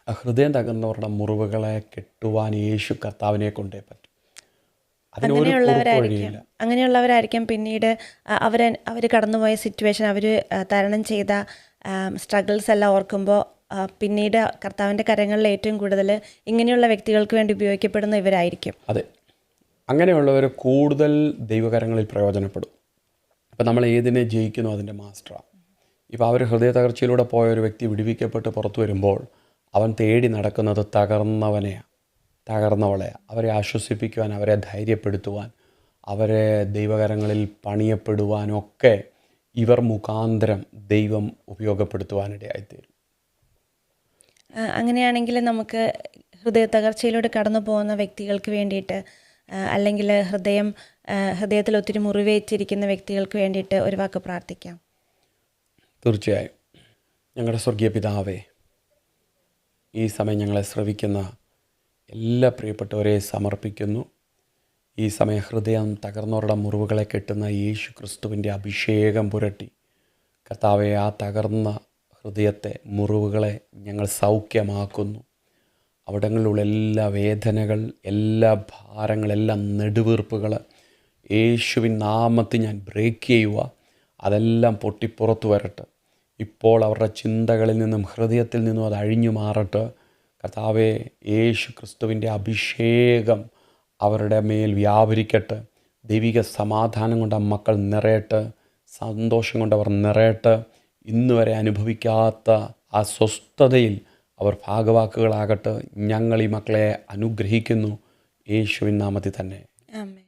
Speaker 1: ഹൃദയം തകർന്നവരുടെ മുറിവുകളെ കെട്ടുവാൻ യേശു കർത്താവിനെ കൊണ്ടേ പറ്റും.
Speaker 2: അങ്ങനെയുള്ളവരായിരിക്കും പിന്നീട് അവർ കടന്നുപോയ സിറ്റുവേഷൻ, അവർ തരണം ചെയ്ത സ്ട്രഗിൾസ് എല്ലാം ഓർക്കുമ്പോൾ പിന്നീട് കർത്താവിൻ്റെ കരങ്ങളിൽ ഏറ്റവും കൂടുതൽ ഇങ്ങനെയുള്ള വ്യക്തികൾക്ക് വേണ്ടി ഉപയോഗിക്കപ്പെടുന്ന ഇവരായിരിക്കും.
Speaker 1: അതെ, അങ്ങനെയുള്ളവർ കൂടുതൽ ദൈവകരങ്ങളിൽ പ്രയോജനപ്പെടും. ഇപ്പം നമ്മൾ ഏതിനെ ജയിക്കുന്നോ അതിൻ്റെ മാസ്റ്ററാണ്. ഇപ്പോൾ അവർ ഹൃദയ തകർച്ചയിലൂടെ പോയ ഒരു വ്യക്തി വിടുവിക്കപ്പെട്ട് പുറത്തു വരുമ്പോൾ അവൻ തേടി നടക്കുന്നത് തകർന്നവളെയാണ്. അവരെ ആശ്വസിപ്പിക്കുവാൻ, അവരെ ധൈര്യപ്പെടുത്തുവാൻ, അവരെ ദൈവകരങ്ങളിൽ പണിയപ്പെടുവാനൊക്കെ ഇവർ മുഖാന്തരം ദൈവം ഉപയോഗപ്പെടുത്തുവാനിടയായിത്തീരും.
Speaker 2: അങ്ങനെയാണെങ്കിൽ നമുക്ക് ഹൃദയ തകർച്ചയിലൂടെ കടന്നു പോകുന്ന വ്യക്തികൾക്ക് വേണ്ടിയിട്ട്, അല്ലെങ്കിൽ ഹൃദയത്തിൽ ഒത്തിരി മുറിവേറ്റിരിക്കുന്ന വ്യക്തികൾക്ക് വേണ്ടിയിട്ട് ഒരു വാക്ക് പ്രാർത്ഥിക്കാം.
Speaker 1: തീർച്ചയായും. ഞങ്ങളുടെ സ്വർഗീയ പിതാവേ, ഈ സമയം ഞങ്ങളെ ശ്രവിക്കുന്ന എല്ലാ പ്രിയപ്പെട്ടവരെ സമർപ്പിക്കുന്നു. ഈ സമയം ഹൃദയം തകർന്നവരുടെ മുറിവുകളെ കെട്ടുന്ന യേശു ക്രിസ്തുവിൻ്റെ അഭിഷേകം പുരട്ടി കർത്താവെ, ആ തകർന്ന ഹൃദയത്തെ, മുറിവുകളെ ഞങ്ങൾ സൗഖ്യമാക്കുന്നു. അവിടങ്ങളിലുള്ള എല്ലാ വേദനകൾ, എല്ലാ ഭാരങ്ങൾ, എല്ലാ നെടുവീർപ്പുകൾ യേശുവിൻ നാമത്തിൽ ഞാൻ ബ്രേക്ക് ചെയ്യുക. അതെല്ലാം പൊട്ടിപ്പുറത്തു വരട്ടെ. ഇപ്പോൾ അവരുടെ ചിന്തകളിൽ നിന്നും ഹൃദയത്തിൽ നിന്നും അത് അഴിഞ്ഞു മാറട്ടെ. കർത്താവെ, യേശു ക്രിസ്തുവിൻ്റെ അഭിഷേകം അവരുടെ മേൽ വ്യാപരിക്കട്ടെ. ദൈവിക സമാധാനം കൊണ്ട് ആ മക്കൾ നിറയട്ടെ. സന്തോഷം കൊണ്ട് അവർ നിറയട്ടെ. ഇന്ന് വരെ അനുഭവിക്കാത്ത ആ സ്വസ്ഥതയിൽ അവർ ഭാഗവാക്കുകളാകട്ടെ. ഞങ്ങൾ ഈ മക്കളെ അനുഗ്രഹിക്കുന്നു യേശുവിൻ നാമത്തിൽ തന്നെ.
Speaker 2: ആമേൻ.